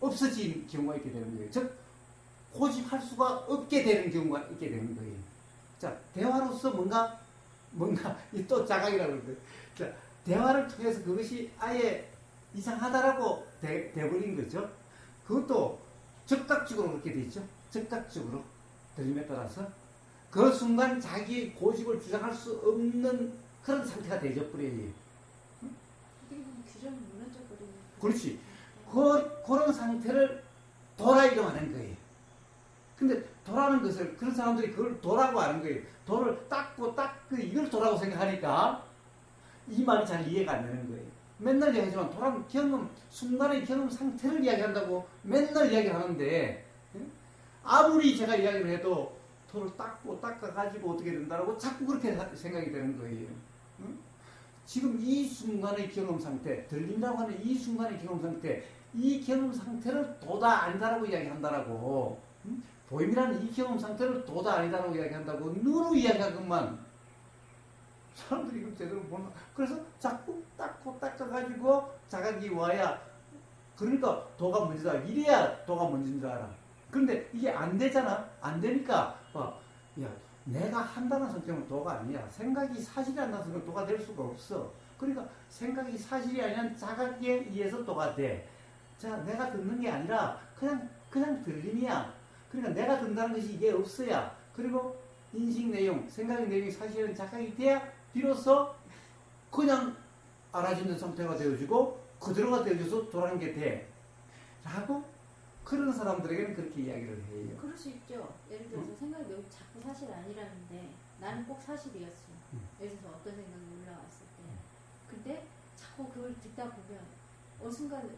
없어진 경우가 있게 되는 거예요. 즉 고집할 수가 없게 되는 경우가 있게 되는 거예요. 자, 대화로서 뭔가 또 자각이라고 그러는데, 자, 대화를 통해서 그것이 아예 이상하다라고 돼버린 거죠. 그것도 즉각적으로 그렇게 되죠. 즉각적으로 들림에 따라서 그 순간 자기의 고집을 주장할 수 없는 그런 상태가 되어버려요. 어떻게 보면 규정이 무너져버리는. 그렇지. 그런 상태를 도라이라고 하는 거예요. 근데 도라는 것을 그런 사람들이 그걸 도라고 하는 거예요. 도를 닦고 이걸 도라고 생각하니까 이 말이 잘 이해가 안 되는 거예요. 맨날 이야기하지만 도라는 경험, 순간의 경험 상태를 이야기한다고 맨날 이야기하는데 아무리 제가 이야기를 해도 도를 닦아가지고 어떻게 된다라고 자꾸 그렇게 생각이 되는 거예요. 지금 이 순간의 경험 상태, 들린다고 하는 이 순간의 경험 상태, 이 경험 상태를 도다 아니다라고 이야기한다라고. 보임이라는 이 경험 상태를 도다 아니다라고 이야기한다고 누누 이야기하건만 사람들이 이걸 제대로 모르는. 그래서 자꾸 닦아가지고 자각이 와야, 그러니까 도가 뭔지다. 이래야 도가 뭔지인 줄 알아. 그런데 이게 안 되잖아. 안 되니까 야, 내가 한다는 성격은 도가 아니야. 생각이 사실이 안 나서 도가 될 수가 없어. 그러니까 생각이 사실이 아니라 자각에 의해서 도가 돼. 자, 내가 듣는 게 아니라 그냥 들림이야. 그러니까 내가 든다는 것이 이게 없어야. 그리고 인식 내용, 생각의 내용이 사실은 자각이 돼야 비로소 그냥 알아지는 상태가 되어지고 그대로가 되어져서 돌아가는 게 돼. 라고 그런 사람들에게는 그렇게 이야기를 해요. 그럴 수 있죠. 예를 들어서 생각이 너무 자꾸 사실 아니라는데 나는 꼭 사실이었어. 예를 들어서 어떤 생각이 올라왔을 때. 근데 자꾸 그걸 듣다 보면 어느 순간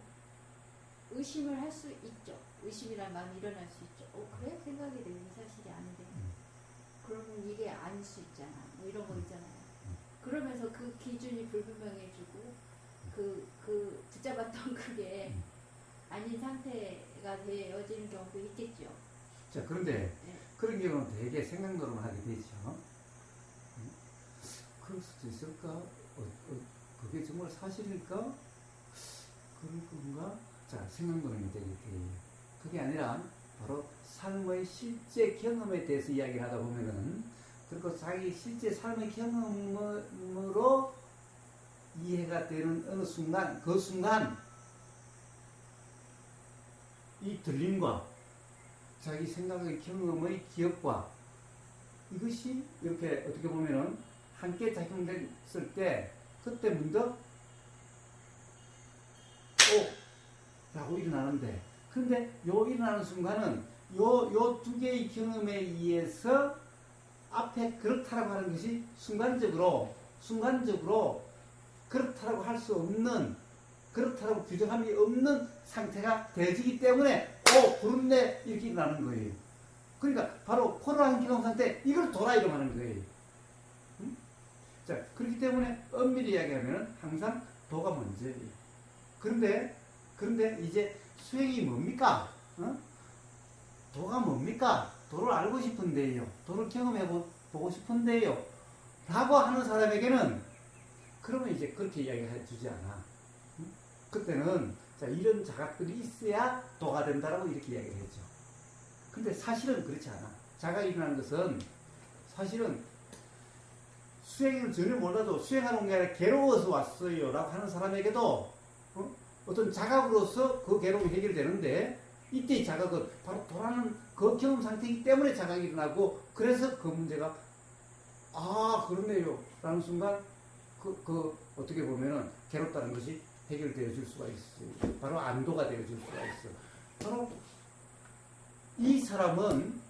의심을 할 수 있죠. 의심이란 마음이 일어날 수 있죠. 그래? 생각이 내용이 사실이 아닌데. 그러면 이게 아닐 수 있잖아. 뭐 이런 거 있잖아요. 그러면서 그 기준이 불분명해지고 그 붙잡았던 그게 아닌 상태가 되어지는 경우도 있겠죠. 자, 그런데 네. 그런 경우는 되게 생각노름을 하게 되죠. 그럴 수도 있을까? 그게 정말 사실일까? 그럴 건가? 자, 생각노름이 되게 돼요. 그게 아니라 바로 삶의 실제 경험에 대해서 이야기를 하다 보면은, 그리고 자기 실제 삶의 경험으로 이해가 되는 어느 순간, 그 순간 이 들림과 자기 생각의 경험의 기억과 이것이 이렇게 어떻게 보면은 함께 작용됐을 때 그때 문득 라고 일어나는데, 근데 요 일어나는 순간은 요 두 개의 경험에 의해서 앞에 그렇다라고 하는 것이 순간적으로 그렇다라고 할 수 없는, 그렇다라고 규정함이 없는 상태가 되어지기 때문에 그렇네 이렇게 일어나는 거예요. 그러니까 바로 포로라는 기동 상태, 이걸 돌아 일어나는 거예요. 자, 그렇기 때문에 엄밀히 이야기하면 항상 도가 먼저예요. 그런데 이제 수행이 뭡니까? 도가 뭡니까? 도를 알고 싶은데요. 도를 경험해보고 싶은데요. 라고 하는 사람에게는 그러면 이제 그렇게 이야기해 주지 않아. 그때는 자, 이런 자각들이 있어야 도가 된다라고 이렇게 이야기를 했죠. 근데 사실은 그렇지 않아. 자각이 일어나는 것은 사실은 수행을 전혀 몰라도 수행하는 게 아니라 괴로워서 왔어요 라고 하는 사람에게도 어떤 자각으로서 그 괴로움이 해결되는데, 이때의 자각은 바로 돌아가는 그 경험 상태이기 때문에 자각이 일어나고, 그래서 그 문제가 그렇네요 라는 순간 어떻게 보면은 괴롭다는 것이 해결되어 줄 수가 있어요. 바로 안도가 되어 줄 수가 있어요. 바로 이 사람은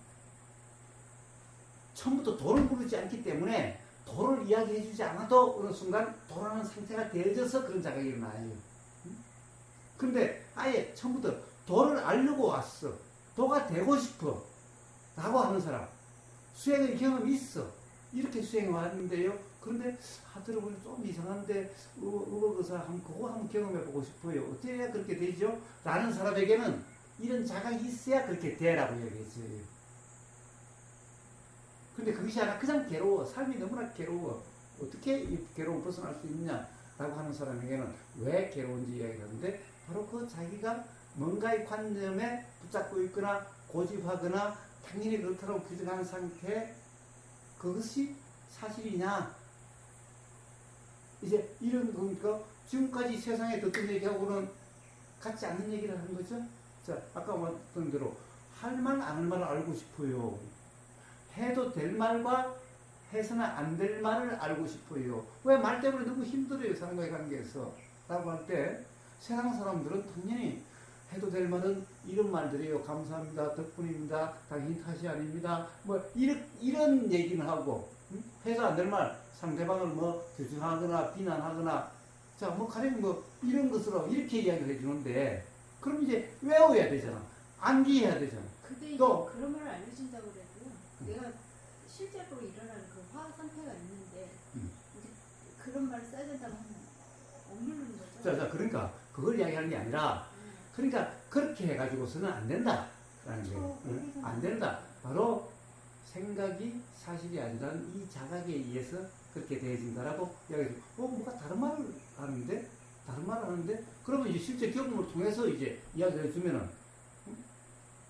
처음부터 도를 부르지 않기 때문에 도를 이야기해 주지 않아도 어느 순간 도라는 상태가 되어져서 그런 자각이 일어나요. 근데 아예 처음부터 도를 알려고 왔어. 도가 되고 싶어. 라고 하는 사람. 수행의 경험이 있어. 이렇게 수행해 왔는데요. 그런데 들어보니 좀 이상한데 그거 한번 경험해보고 싶어요. 어떻게 해야 그렇게 되죠? 라는 사람에게는 이런 자각이 있어야 그렇게 되라고 얘기했어요. 근데 그것이 아니라 그냥 괴로워. 삶이 너무나 괴로워. 어떻게 이 괴로움 벗어날 수 있냐? 라고 하는 사람에게는 왜 괴로운지 이야기하는데, 바로 그 자기가 뭔가의 관념에 붙잡고 있거나 고집하거나 당연히 그렇다고 규정하는 상태, 그것이 사실이냐? 이제 이런 거니까 지금까지 세상에 듣던 얘기하고는 같지 않는 얘기를 하는 거죠. 자, 아까 말했던 대로 할 말, 안 할 말을 알고 싶어요. 해도 될 말과 해서는 안 될 말을 알고 싶어요. 왜? 말 때문에 너무 힘들어요, 사람과의 관계에서. 라고 할 때 세상 사람들은 당연히 해도 될 말은 이런 말들이에요. 감사합니다, 덕분입니다, 당신 탓이 아닙니다, 뭐 이런 얘기는 하고, 해서 안 될 말, 상대방을 규정하거나 비난하거나, 자, 가령 이런 것으로 이렇게 이야기를 해주는데, 그럼 이제 외워야 되잖아. 암기해야 되잖아. 근데 이제 또 그런 말을 알려준다고 그래도 내가 실제로 일어나는 그 화학 상태가 있는데 이제 그런 그런 말을 써야 된다고 하면 억누르는 거죠. 자, 그러니까 그걸 이야기하는 게 아니라 그러니까 그렇게 해가지고서는 안 된다라는 거예요. 응? 안 된다. 바로 생각이 사실이 아니라는 이 자각에 의해서 그렇게 되어진다라고 이야기해서 뭐가 다른 말을 하는데 그러면 이제 실제 경험을 통해서 이제 이야기를 해주면은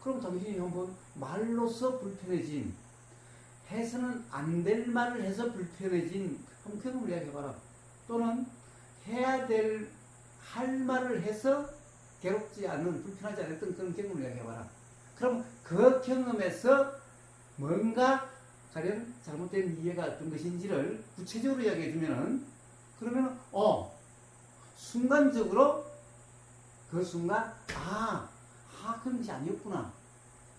그럼 당신이 한번 말로서 불편해진 해서는 안 될 말을 해서 불편해진 한번 경험을 이야기해봐라. 또는 할 말을 해서 괴롭지 않은 불편하지 않았던 그런 경험을 이야기해봐라. 그럼 그 경험에서 뭔가 가령 잘못된 이해가 어떤 것인지를 구체적으로 이야기해주면은 그러면은 순간적으로 그 순간 그런 것이 아니었구나.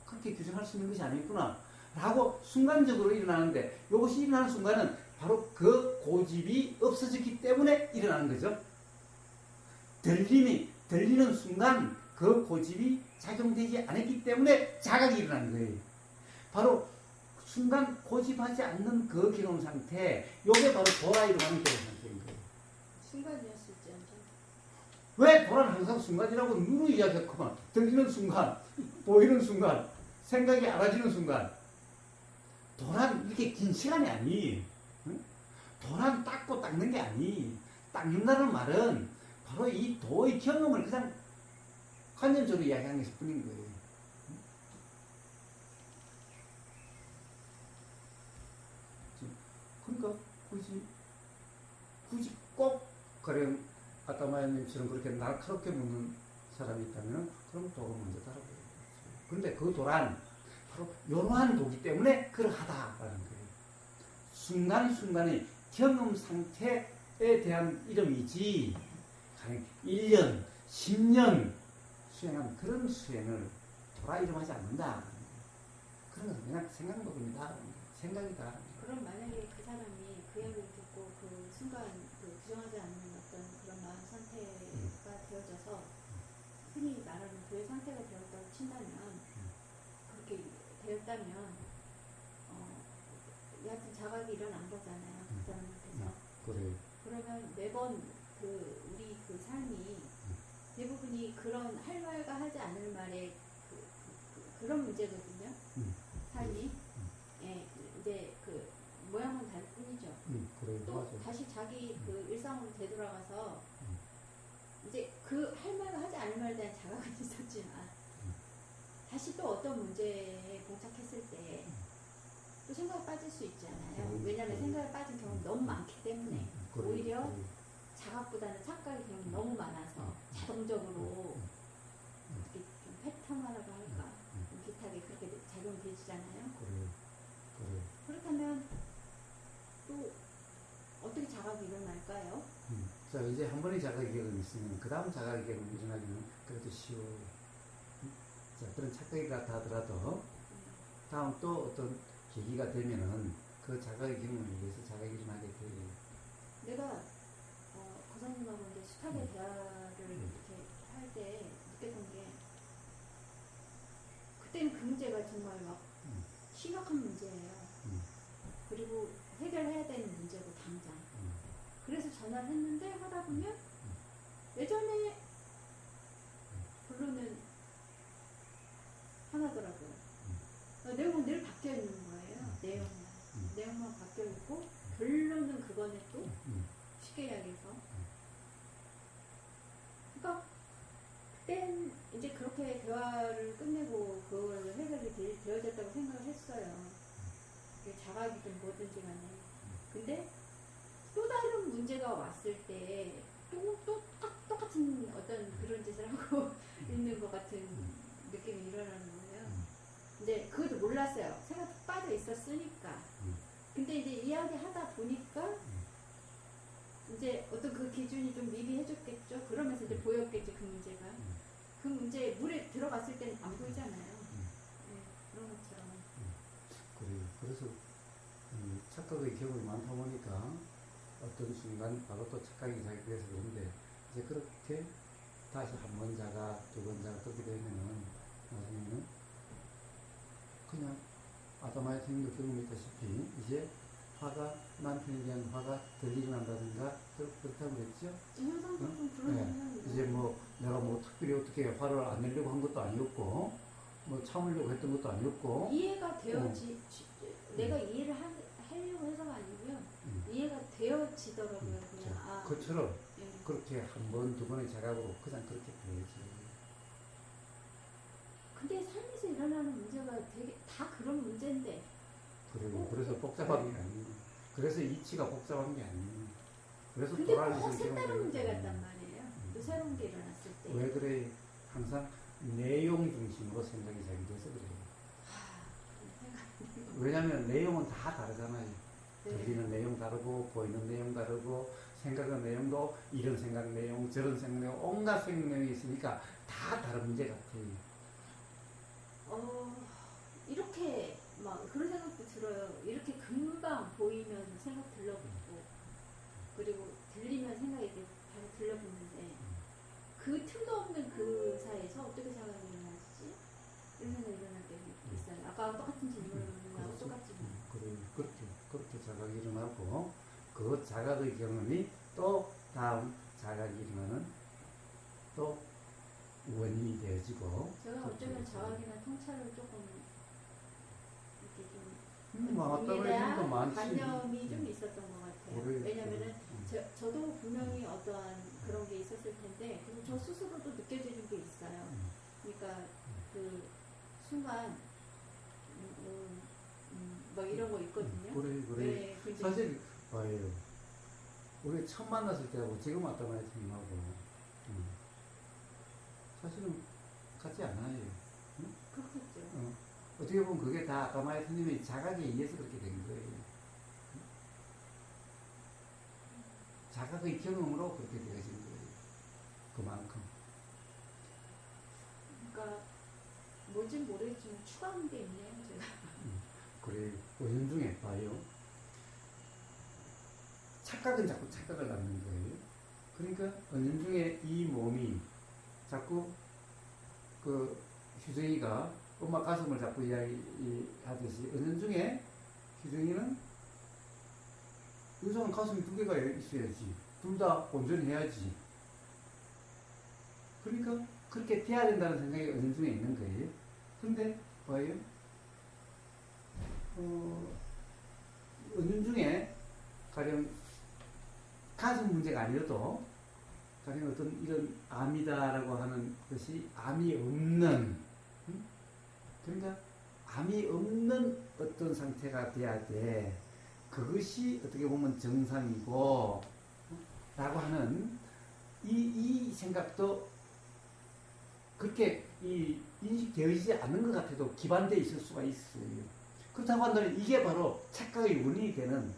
그렇게 규정할 수 있는 것이 아니었구나. 라고 순간적으로 일어나는데 이것이 일어나는 순간은 바로 그 고집이 없어졌기 때문에 일어나는 거죠. 들리는 순간 그 고집이 작용되지 않았기 때문에 자각이 일어나는 거예요. 바로 순간 고집하지 않는 그 경험 상태, 요게 바로 도라이로 하는 경험 상태인 거예요. 순간이었을지언정. 왜 도라는 항상 순간이라고 누누이 이야기했구만. 들리는 순간, 보이는 순간, 생각이 알아지는 순간. 도란 이렇게 긴 시간이 아니. 응? 도란 닦고 닦는 게 아니. 닦는다는 말은 바로 이 도의 경험을 그냥 관념적으로 이야기하는 것일 뿐인 거예요. 그러니까 굳이 꼭 가령 아따마야님처럼 그렇게 날카롭게 묻는 사람이 있다면 그럼 도가 먼저 따라가야죠. 그런데 그 도란 바로 이러한 도기 때문에 그러하다라는 거예요. 순간순간의 경험 상태에 대한 이름이지 가령 1년, 10년 수행한 그런 수행을 도라 이름하지 않는다. 그런 것은 그냥 생각먹습니다. 생각이다. 그럼 만약에 그 사람이 그 이야기를 듣고 그 순간 그 부정하지 않는 어떤 그런 마음 상태가 되어져서 흔히 말하는 그의 상태가 되었다고 친다면 그렇게 되었다면 여하튼 자각이 일어난 거잖아요. 그 사람한테서. 그래요. 그러면 매번 우리 그 삶이 대부분이 그런 할 말과 하지 않을 말의 그런 문제거든요. 삶이. 예, 이제 그 모양은 다를 뿐이죠. 그래요. 또 맞아요. 다시 자기 그 일상으로 되돌아가서 이제 그 할 말과 하지 않을 말에 대한 자각은 있었지만 다시 또 어떤 문제에 봉착했을 때 또 생각에 빠질 수 있잖아요. 왜냐하면 생각에 빠진 경험이 너무 많기 때문에 오히려 자각보다는 착각의 경험이 너무 많아서 자동적으로 어떻게 좀 패턴화라고 할까 비슷하게 그렇게 작용되잖아요. 그렇다면 또 어떻게 자각이 일어날까요? 자, 이제 한 번의 자각의 경험이 있으면 그 다음 자각의 경험이 일어나기는 그래도 쉬워요. 자, 그런 착각이 같아 하더라도 다음 또 어떤 계기가 되면은 그 자각의 경험을 위해서 자각이 일어나게 돼요. 내가 거사님하고 이제 숱하게 대화를 이렇게 할 때 느꼈던 게 그때는 그 문제가 정말 막 심각한 문제예요. 그리고 해결해야 되는 문제고 당장. 그래서 전화를 했는데 하다 보면 예전에 결론은 하나더라고요. 내용은 늘 바뀌어 있는 거예요. 내용만 바뀌어 있고 결론은 그거는 또 쉽게 이야기해서. 그러니까 그땐 이제 그렇게 대화를 끝내고 그걸 해결이 되어졌다고 생각을 했어요. 자각이든 뭐든지 간에. 근데 또 다른 문제가 왔을 때 또 똑같은 어떤 그런 짓을 하고 있는 것 같은 느낌이 일어나는 거예요. 근데 그것도 몰랐어요. 생각이 빠져 있었으니까. 근데 이제 이야기하다 보니까 이제 어떤 그 기준이 좀 미비해졌겠죠. 그러면서 이제 보였겠죠. 그 문제가. 그 문제 물에 들어갔을 때는 안 보이잖아요. 그런 것처럼. 그래요. 그래서 착각의 경험이 많다 보니까 어떤 순간 바로 또 착각이 자기 돼서 그런데 이제 그렇게 다시 한 번 자가 두 번 자가 그렇게 되면은 나중에는 그냥 아다마의 스님도 경험했다시피 이제 화가 남편에 대한 화가 덜 일어난다든가 그렇다고 그랬죠? 현상도 좀 그런 네. 현상이 이제 뭐 내가 뭐 특별히 어떻게 화를 안 내려고 한 것도 아니었고 뭐 참으려고 했던 것도 아니었고 이해가 되어지 내가 이해를 하려고 해서가 아니고요. 이해가 되어지더라고요. 그냥 아 그처럼 예. 그렇게 한 번, 두 번의 자각으로 그냥 그렇게 되지. 근데 삶에서 일어나는 문제가 되게 다 그런 문제인데 그리고 그래서 복잡한 게 아니에요. 그래서 이치가 복잡한 게 아니에요. 그래서 근데 꼭 돌아가면서 색다른 문제 같단 말이에요. 또 새로운 게 일어났을 때. 왜 그래? 항상 내용 중심으로 생각이 잘 돼서 그래요. 왜냐하면 내용은 다 다르잖아요. 네. 들리는 내용 다르고 보이는 내용 다르고 생각의 내용도 이런 생각 내용 저런 생각 내용 온갖 생각 내용이 있으니까 다 다른 문제 같아요. 이렇게 막 그런 생각도 들어요. 이렇게 금방 보이면 생각 들러붙고 그리고 들리면 생각이 이렇게 바로 들러붙는데 그 틈도 없는 그 사이에서 어떻게 생각이 일어나지? 이런 생각이 일어날 때가 있어요. 아까 똑같은 질문하고 똑같지만 그렇게 자각이 일어나고 그 자각의 경험이 또 다음 자각이 일어나는 또 원인이 되어지고 제가 어쩌면 자각이나 통찰을 조금 이렇게 좀 맞다고 의미에 해도 대한 많지. 관념이 좀 있었던 것 같아요. 왜냐면은 저도 분명히 어떠한 그런 게 있었을 텐데 그리고 저 스스로도 느껴지는 게 있어요. 그러니까 그 순간 뭐 이런 거 있거든요. 그래. 네, 그죠? 사실 봐요. 우리 처음 만났을 때하고 지금 왔다 말했하고 사실은 같지 않아요. 그렇겠죠. 어떻게 보면 그게 다 아까 말했님이 자각에 의해서 그렇게 된 거예요. 자각의 경험으로 그렇게 되어진 거예요. 그만큼. 그러니까 뭔지 모르겠지만 추가한 게 있네요. 제가. 그래, 은연 중에 봐요. 착각은 자꾸 착각을 낳는 거예요. 그러니까 은연 중에 이 몸이 자꾸 그 휴정이가 엄마 가슴을 자꾸 이야기하듯이 은연 중에 휴정이는 여자는 가슴이 두 개가 있어야지. 둘 다 온전해야지. 그러니까 그렇게 돼야 된다는 생각이 은연 중에 있는 거예요. 근데 봐요. 은연 중에 가령 가슴 문제가 아니어도 가령 어떤 이런 암이다라고 하는 것이 암이 없는 그러니까 암이 없는 어떤 상태가 돼야 돼. 그것이 어떻게 보면 정상이고 라고 하는 이 생각도 그렇게 인식되어지지 않는 것 같아도 기반되어 있을 수가 있어요. 그렇다고 한다면 이게 바로 착각의 원인이 되는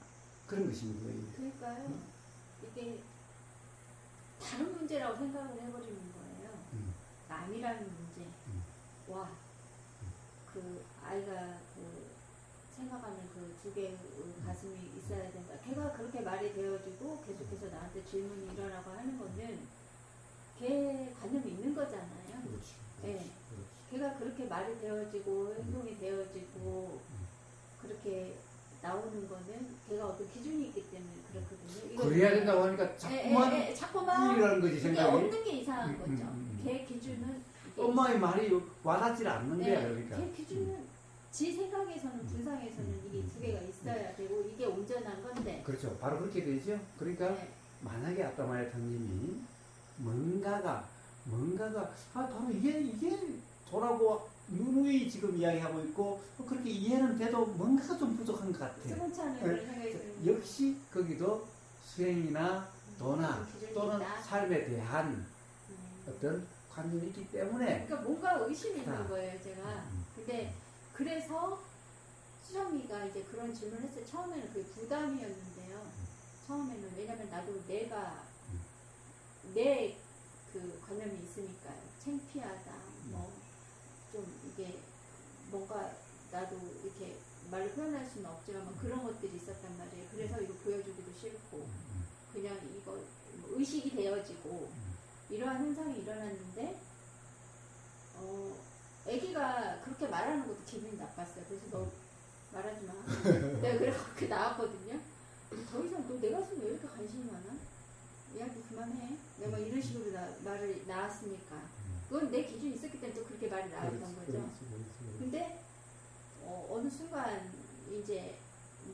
그런 것인 거예요. 그러니까요. 이게 다른 문제라고 생각을 해버리는 거예요. 암이라는 문제. 와, 그 아이가 그 생각하는 그 두 개의 가슴이 있어야 된다. 걔가 그렇게 말이 되어지고 계속해서 나한테 질문이 일어나고 하는 거는 걔 관념이 있는 거잖아요. 그렇지. 네. 걔가 그렇게 말이 되어지고 행동이 되어지고 그렇게 나오는 거는 걔가 어떤 기준이 있기 때문에 그렇거든요. 이거 그래야 된다고 하니까 자꾸만 자꾸만 일이라는 거지 이게 생각이. 없는 게 이상한 거죠. 걔 기준은 이게 엄마의 말이 와닿질 않는 네, 거야 그러니까. 걔 기준은 지 생각에서는 분상에서는 이게 두 개가 있어야 되고 이게 온전한 건데. 그렇죠. 바로 그렇게 되죠. 그러니까 네. 만약에 아따마의 탕님이 뭔가가 바로 이게 도라고 누누이 지금 이야기하고 있고 그렇게 이해는 돼도 뭔가가 좀 부족한 것 같아. 수긍치 않은 그런 생각이 드는 역시 거기도 수행이나 도나 기준이 또는 있다. 삶에 대한 어떤 관념이 있기 때문에 그러니까 뭔가 의심이 자. 있는 거예요, 제가. 근데 그래서 수정이가 이제 그런 질문을 했을 때 처음에는 그게 부담이었는데요. 처음에는 왜냐면 나도 내가 내 그 관념이 있으니까요. 창피하다, 뭐 좀 이게 뭔가 나도 이렇게 말로 표현할 수는 없지만 뭐 그런 것들이 있었단 말이에요. 그래서 이거 보여주기도 싫고 그냥 이거 의식이 되어지고 이러한 현상이 일어났는데 아기가 그렇게 말하는 것도 기분이 나빴어요. 그래서 너 말하지 마. 내가 그래갖고 나왔거든요. 더 이상 너 내 가슴에 왜 이렇게 관심이 많아? 이야기 그만해. 내가 막 이런 식으로 말을 나왔으니까. 그건 내 기준이 있었기 때문에 또 그렇게 말이 나왔던 거죠. 근데 어느 순간 이제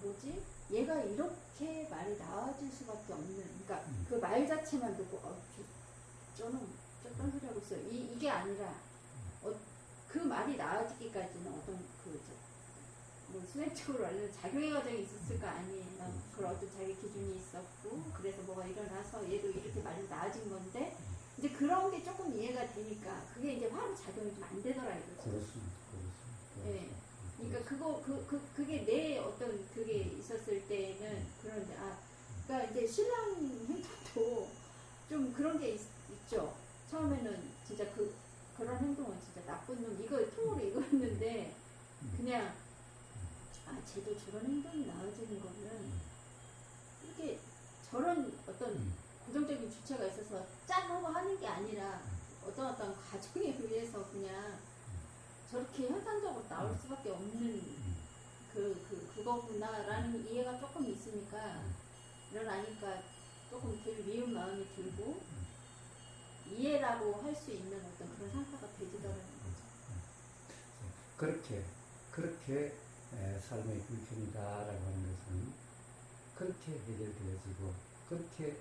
뭐지? 얘가 이렇게 말이 나와줄 수밖에 없는, 그러니까 그 말 자체만 듣고 저는 쩐 소리 하고 있어요. 이게 아니라 그 말이 나와지기까지는 어떤 뭐 수행적으로 알려는 작용의 과정이 있었을 거 아니에요. 그런 어떤 자기 기준이 있었고, 그래서 뭐가 일어나서 얘도 이렇게 말이 나아진 건데, 이제 그런 게 조금 이해가 되니까 그게 이제 화로 작용이 좀 안 되더라 이거죠. 그렇습니다. 예. 그러니까 그게 내 어떤 그게 있었을 때는 그런데 그러니까 이제 신랑 행동도 좀 그런 게 있죠. 처음에는 진짜 그런 행동은 진짜 나쁜 놈 이거 통으로 이거였는데 그냥 쟤도 저런 행동이 나와지는 거는 이게 저런 어떤 고정적인 주체가 있어서 짠 하고 하는 게 아니라 어떤 과정에 의해서 그냥 저렇게 현상적으로 나올 수밖에 없는 그거구나라는 이해가 조금 있으니까 일어나니까 조금 덜 미운 마음이 들고 이해라고 할 수 있는 어떤 그런 상태가 되지더라는 거죠. 그렇게 삶의 불편이다라고 하는 것은 그렇게 해결되어지고 그렇게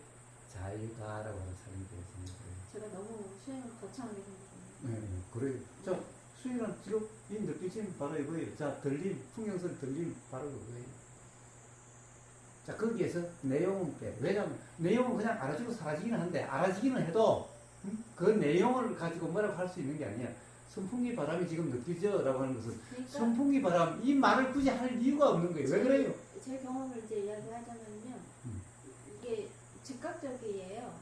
자유다라고 하는 삶이 되어지는 거예요. 제가 너무 수행을 거창하게 생각합니다. 네, 그래요. 자, 수행은 뒤로 이 느끼심 바로 이거예요. 자, 들림, 풍경선 들림 바로 이거예요. 자, 거기에서 내용은 빼. 왜냐하면 내용은 그냥 알아주고 사라지기는 한데 알아지기는 해도 그 내용을 가지고 뭐라고 할 수 있는 게 아니야. 선풍기 바람이 지금 느끼죠? 라고 하는 것은 그러니까 선풍기 바람 이 말을 굳이 할 이유가 없는 거예요. 왜 그래요? 제 경험을 이제 이야기하자면요. 이게 즉각적이에요.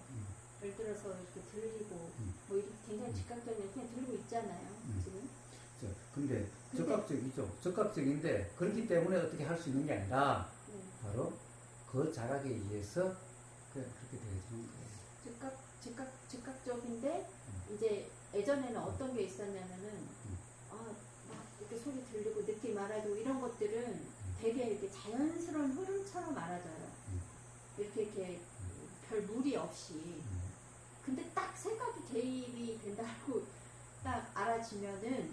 예를 들어서 이렇게 들리고 뭐 이렇게 굉장히 즉각적인 그냥 들리고 있잖아요. 지금. 자, 근데 적극적이죠. 적극적인데 그렇기 때문에 어떻게 할 수 있는 게 아니라 바로 그 자각에 의해서 그렇게 되어지는 거예요. 즉각적인데 이제 예전에는 어떤 게 있었냐면은 막 이렇게 소리 들리고 느낌 알아지고 이런 것들은 되게 이렇게 자연스러운 흐름처럼 알아져요. 이렇게 별 무리 없이. 근데 딱 생각이 개입이 된다고 딱 알아지면은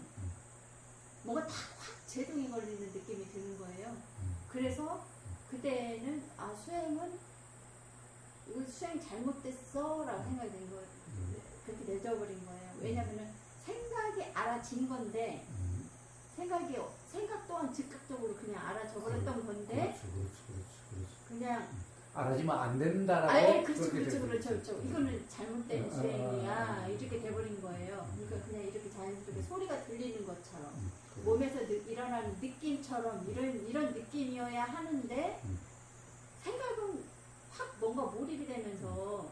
뭐가 딱 확 제동이 걸리는 느낌이 드는 거예요. 그래서 그때는 수행은 이거 수행 잘못됐어 라고 생각이 된 거예요. 그렇게 내줘버린 거예요. 왜냐면은 생각이 알아진 건데 생각 또한 즉각적으로 그냥 알아져버렸던 건데 그냥 알아지면 안 된다라고. 그렇죠. 이거는 잘못된 수행이야. 이렇게 돼버린 거예요. 그러니까 그냥 이렇게 자연스럽게 소리가 들리는 것처럼 몸에서 일어나는 느낌처럼 이런 느낌이어야 하는데 생각은 확 뭔가 몰입이 되면서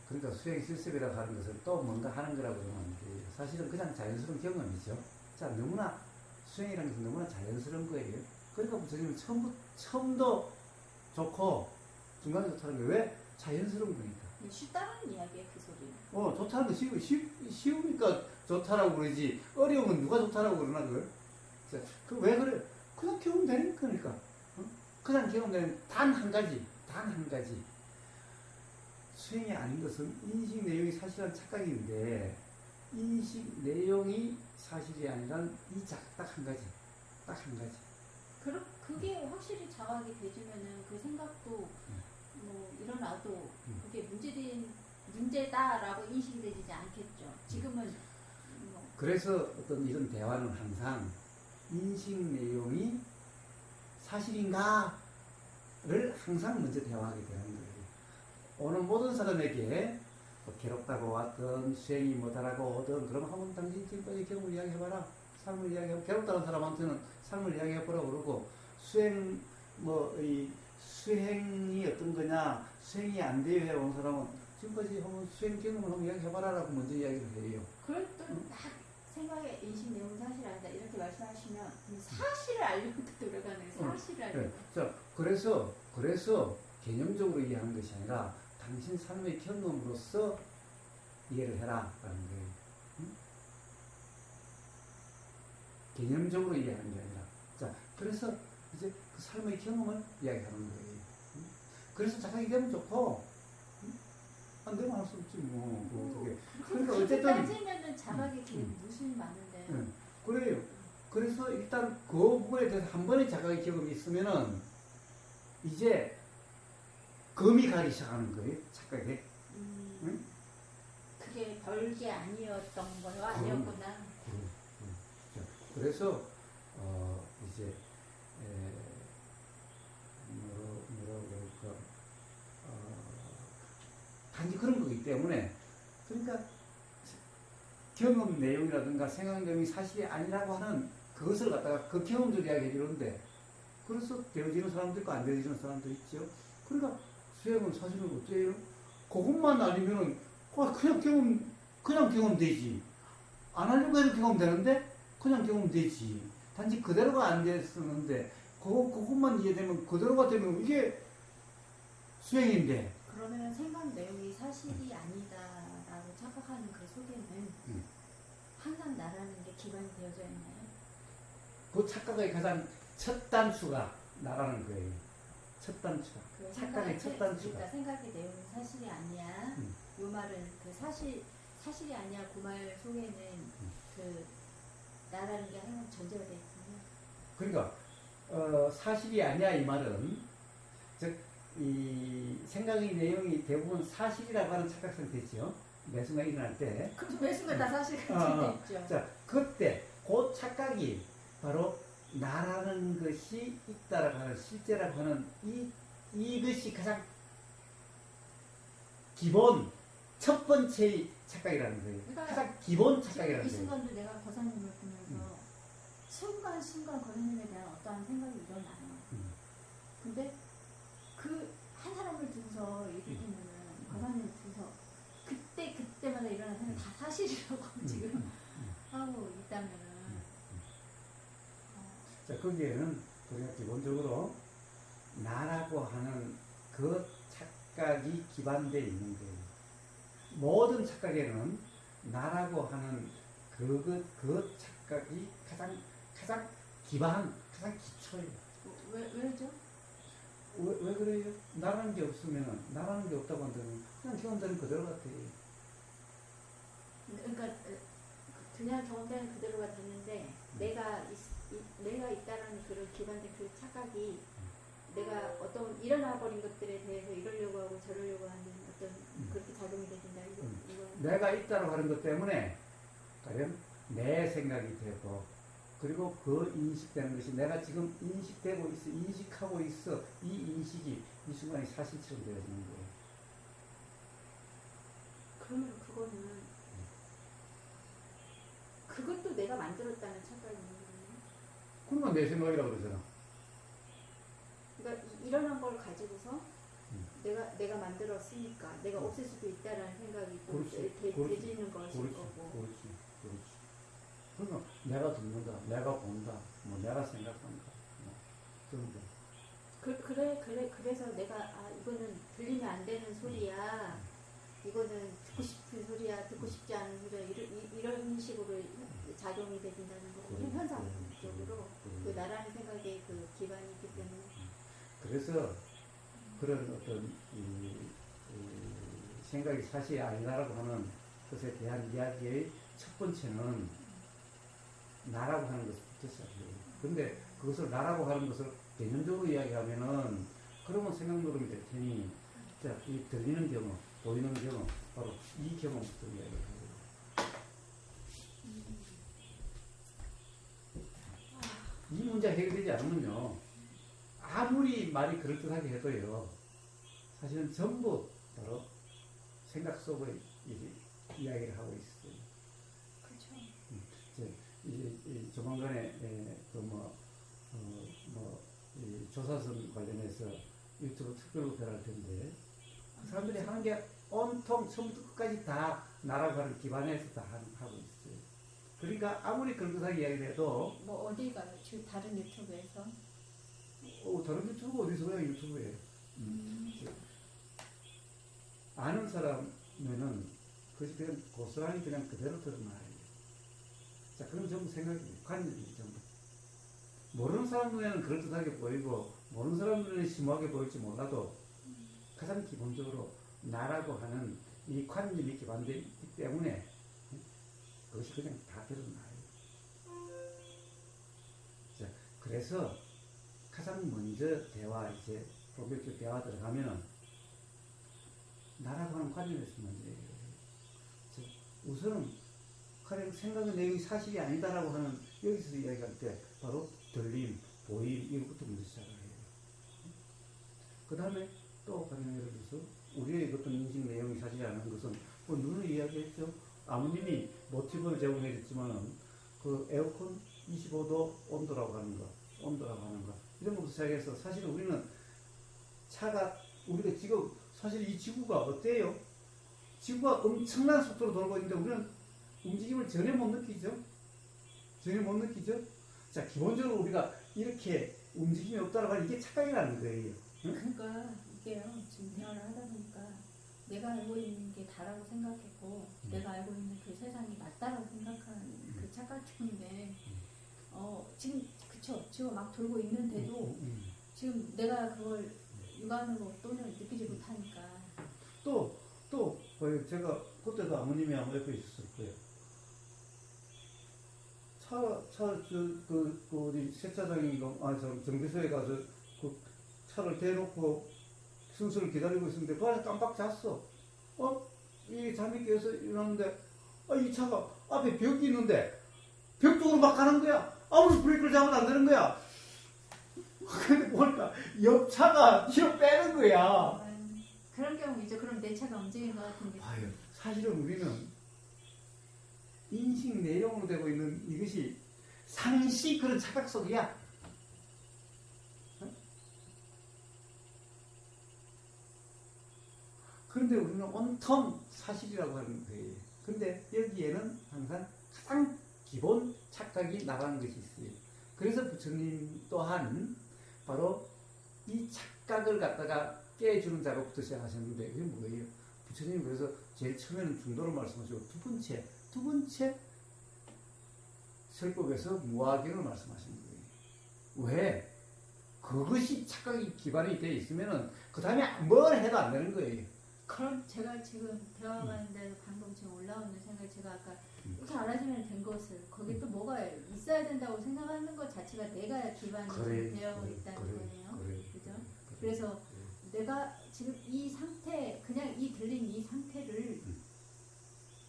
그러니까 수행 실습이라고 하는 것을 또 뭔가 하는 거라고 하면 사실은 그냥 자연스러운 경험이죠. 자, 너무나 수행이라는 것은 너무나 자연스러운 거예요. 그러니까 부처님은 처음도 좋고 중간에 좋다는 게 왜? 자연스러운 거니까. 쉽다는 이야기예요, 그 소리. 좋다는 거 쉬우니까 좋다라고 그러지. 어려우면 누가 좋다라고 그러나 그걸? 왜 그래? 그냥 경험되는 거니까. 그냥 경험되는 단 한 가지. 수행이 아닌 것은 인식 내용이 사실은 착각인데 인식 내용이 사실이 아니라 딱 한 가지. 그게 확실히 자각이 되지면은 그 생각도 뭐 일어나도 그게 문제다라고 인식이 되지 않겠죠. 지금은 그래서 어떤 이런 대화는 항상 인식 내용이 사실인가를 항상 먼저 대화하게 되는 거예요. 오늘 모든 사람에게 괴롭다고 왔든 수행이 못하라고 오든 그러면 한번 당신 지금까지 경험을 이야기해봐라. 삶을 이야기하고 괴롭다는 사람한테는 삶을 이야기해보라고 그러고 수행이 어떤 거냐 수행이 안 돼요 해온 사람은 지금까지 한번 수행 경험을 한번 이야기해봐라라고 먼저 이야기를 해요. 그럴 때막 생각의 인식 내용 사실 아니다 이렇게 말씀하시면 사실을 알려고 노력하는 사실을 알려고. 자, 그래서 개념적으로 이해하는 것이 아니라 당신 삶의 경험으로서 이해를 해라라는 거예요. 개념적으로 이해하는 게 아니라. 자, 그래서 이제 그 삶의 경험을 이야기하는 거예요. 그래서 자각이 되면 좋고, 안 되면 할 수 없지, 뭐. 어떻게. 그러니까 그렇게 어쨌든. 따지면은 자각이 되게 무수히 많은데. 그래요. 그래서 일단 그 부분에 대해서 한 번의 자각의 경험이 있으면은, 이제, 검이 가기 시작하는 거예요, 착각에. 응? 그게 별게 아니었던 거요? 아니었구나. 자, 그래서, 이제, 뭐라고 그럴까, 단지 그런 거기 때문에, 그러니까, 경험 내용이라든가 생각 내용이 사실이 아니라고 하는 그것을 갖다가 그 경험들 이야기 해주는데, 그래서 되어지는 사람도 있고 안 되어지는 사람도 있죠. 그러니까 수행은 사실은 어째요? 그것만 아니면은 그냥 경험되지. 안 하려고 해도 경험되는데 그냥 경험되지. 단지 그대로가 안 됐었는데 그것만 이해되면 그대로가 되면 이게 수행인데. 그러면 생각 내용이 사실이 아니다라고 착각하는 그 속에는 항상 나라는 게 기반이 되어져 있나요? 그 착각의 가장 첫 단추가 나라는 거예요. 첫 단추가. 그 착각의 첫 단추가. 그러니까 생각의 내용이 사실이 아니야. 요 말은 그 사실이 아니야. 그 말 속에는 그 나라는 게 항상 전제가 돼 있군요. 그러니까 사실이 아니야 이 말은 즉 이 생각의 내용이 대부분 사실이라고 하는 착각 상태죠. 매 순간 일어날 때. 그럼 매 순간 다 사실 같은 데 있죠. 자, 그때 그 착각이 바로 나라는 것이 있다라고 하는 실제라고 하는 이것이 가장 기본 첫 번째의 착각이라는 거예요. 그러니까 가장 기본 착각이라는 이 거예요. 순간도 내가 거사님을 보면서 순간순간 거사님에 대한 어떠한 생각이 일어나요. 근데 그 한 사람을 두고서 얘기하면은 거사님을 두고서 그때마다 일어나는 생각이 다 사실이라고 지금 하고 있다면은 자, 거기에는 우리가 기본적으로 나라고 하는 그 착각이 기반되어 있는 거예요. 모든 착각에는 나라고 하는 그 착각이 가장 기반, 가장 기초예요. 왜죠? 왜 그래요? 나라는 게 없으면, 나라는 게 없다고 한다면 그냥 경험되는 그대로 같아요. 그러니까 그냥 경험되는 그대로가 됐는데 내가 있다라는 그런 기반된 그 착각이 내가 어떤 일어나 버린 것들에 대해서 이러려고 하고 저러려고 하는 어떤 그렇게 작용이 되진다. 이거 내가 있다고 하는 것 때문에 가령 내 생각이 되고 그리고 그 인식되는 것이 내가 지금 인식되고 있어, 인식하고 있어. 이 인식이 이 순간에 사실처럼 되어지는 거예요. 그러면 그것도 내가 만들었다는 착각이 있는 거예요. 그러면 내 생각이라고 그러잖아. 그러니까 일어난 걸 가지고서 내가 만들었으니까 내가 없앨 수도 있다라는 생각이 또 되지는 것일 거고. 그렇지. 그러면 내가 듣는다, 내가 본다, 뭐 내가 생각한다, 뭐 그런 거. 그래서 내가 이거는 들리면 안 되는 소리야. 이거는 듣고 싶은 소리야, 듣고 싶지 않은 소리야. 이런 식으로 작용이 되진다는 거고 현상적으로 그 나라는 생각에 그 기반이 있기 때문에. 그래서 그런 어떤 이 생각이 사실이 아니다라고 하는 것에 대한 이야기의 첫 번째는 나라고 하는 것부터 시작해요. 근데 그것을 나라고 하는 것을 개념적으로 이야기하면은 그러면 생각 노름이 될 테니 자, 이 들리는 경험, 보이는 경험, 바로 이 경험부터 이야기해요. 이 문제 해결되지 않으면요 아무리 말이 그럴듯하게 해도요 사실은 전부 바로 생각 속의 이야기를 하고 있어요. 그렇죠. 이제 조만간에 조사선 관련해서 유튜브 특별 발표를 할 텐데 그 사람들이 하는 게 온통 처음부터 끝까지 다 나라고 하는 기반에서 다 하고 있어요. 그러니까 아무리 그럴듯하게 이야기를 해도 뭐 어디가요? 지금 다른 유튜브에서? 다른 유튜브 어디서 그냥 유튜브에 아는 사람이면은 그것이 그냥 고스란히 그냥 그대로 드러나요. 자, 그런 전부 생각이, 관념이 전부. 모르는 사람 눈에는 그럴듯하게 보이고, 모르는 사람 눈에는 심오하게 보일지 몰라도, 가장 기본적으로 나라고 하는 이 관념이 기반되어 있기 때문에, 그것이 그냥 다 드러나요. 자, 그래서 가장 먼저 이제 본격적 대화 들어가면은, 나라고 하는 관념에서 먼저 얘기를 해요. 우선은 가령 생각의 내용이 사실이 아니다라고 하는 여기서 이야기할 때 바로 들림, 보임 이것부터 먼저 시작을 해요. 그 다음에 또 가령 예를 들어서 우리의 어떤 인식 내용이 사실이 아닌 것은 뭐 눈을 이야기했죠. 아버님이 모티브를 제공해 줬지만은 그 에어컨 25도 온도라고 하는 거 이런 것부터 시작해서 사실 우리는 우리가 지금 사실 이 지구가 어때요? 지구가 엄청난 속도로 돌고 있는데 우리는 움직임을 전혀 못 느끼죠? 자, 기본적으로 우리가 이렇게 움직임이 없다라고 하는 이게 착각이라는 거예요. 응? 그러니까 이게요, 지금 대화를 하다 보니까 내가 알고 있는 게 다라고 생각했고 내가 알고 있는 그 세상이 맞다라고 생각하는 그 착각 때문에 지금 그쵸, 지금 막 돌고 있는데도 지금 내가 그걸 육안으로 또는 느끼지 못하니까 또 제가 그때도 아버님이 아마 옆에 있었을 거예요. 우리 세차장인가, 정비소에 가서 그 차를 대놓고 순서를 기다리고 있었는데, 그 안에 깜빡 잤어. 이 잠이 깨서 일어났는데, 이 차가 앞에 벽이 있는데, 벽 쪽으로 막 가는 거야. 아무리 브레이크를 잡아도 안 되는 거야. 근데 보니까 옆 차가 뒤로 빼는 거야. 그런 경우 있죠. 그럼 내 차가 움직인 것 같은데. 봐요. 사실은 우리는 인식 내용으로 되고 있는 이것이 상시 그런 착각 속이야. 그런데 우리는 온통 사실이라고 하는 거예요. 근데 여기에는 항상 가장 기본 착각이 나가는 것이 있어요. 그래서 부처님 또한 바로 이 착각을 갖다가 깨주는 작업부터 시작하셨는데, 그게 뭐예요? 부처님 그래서 제일 처음에는 중도를 말씀하시고, 두 번째 설법에서 무아경을 말씀하시는 거예요. 왜? 그것이 착각이 기반이 되어 있으면은 그 다음에 뭘 해도 안 되는 거예요. 그럼 제가 지금 대화하는데 방금 지금 올라오는 생각, 제가 아까 이렇게 알아주면 된 것을 거기 또 뭐가 있어야 된다고 생각하는 것 자체가 내가 기반이 되어 있다는 거네요. 그죠? 그래서 내가 지금 이 상태, 그냥 이 들린 이 상태를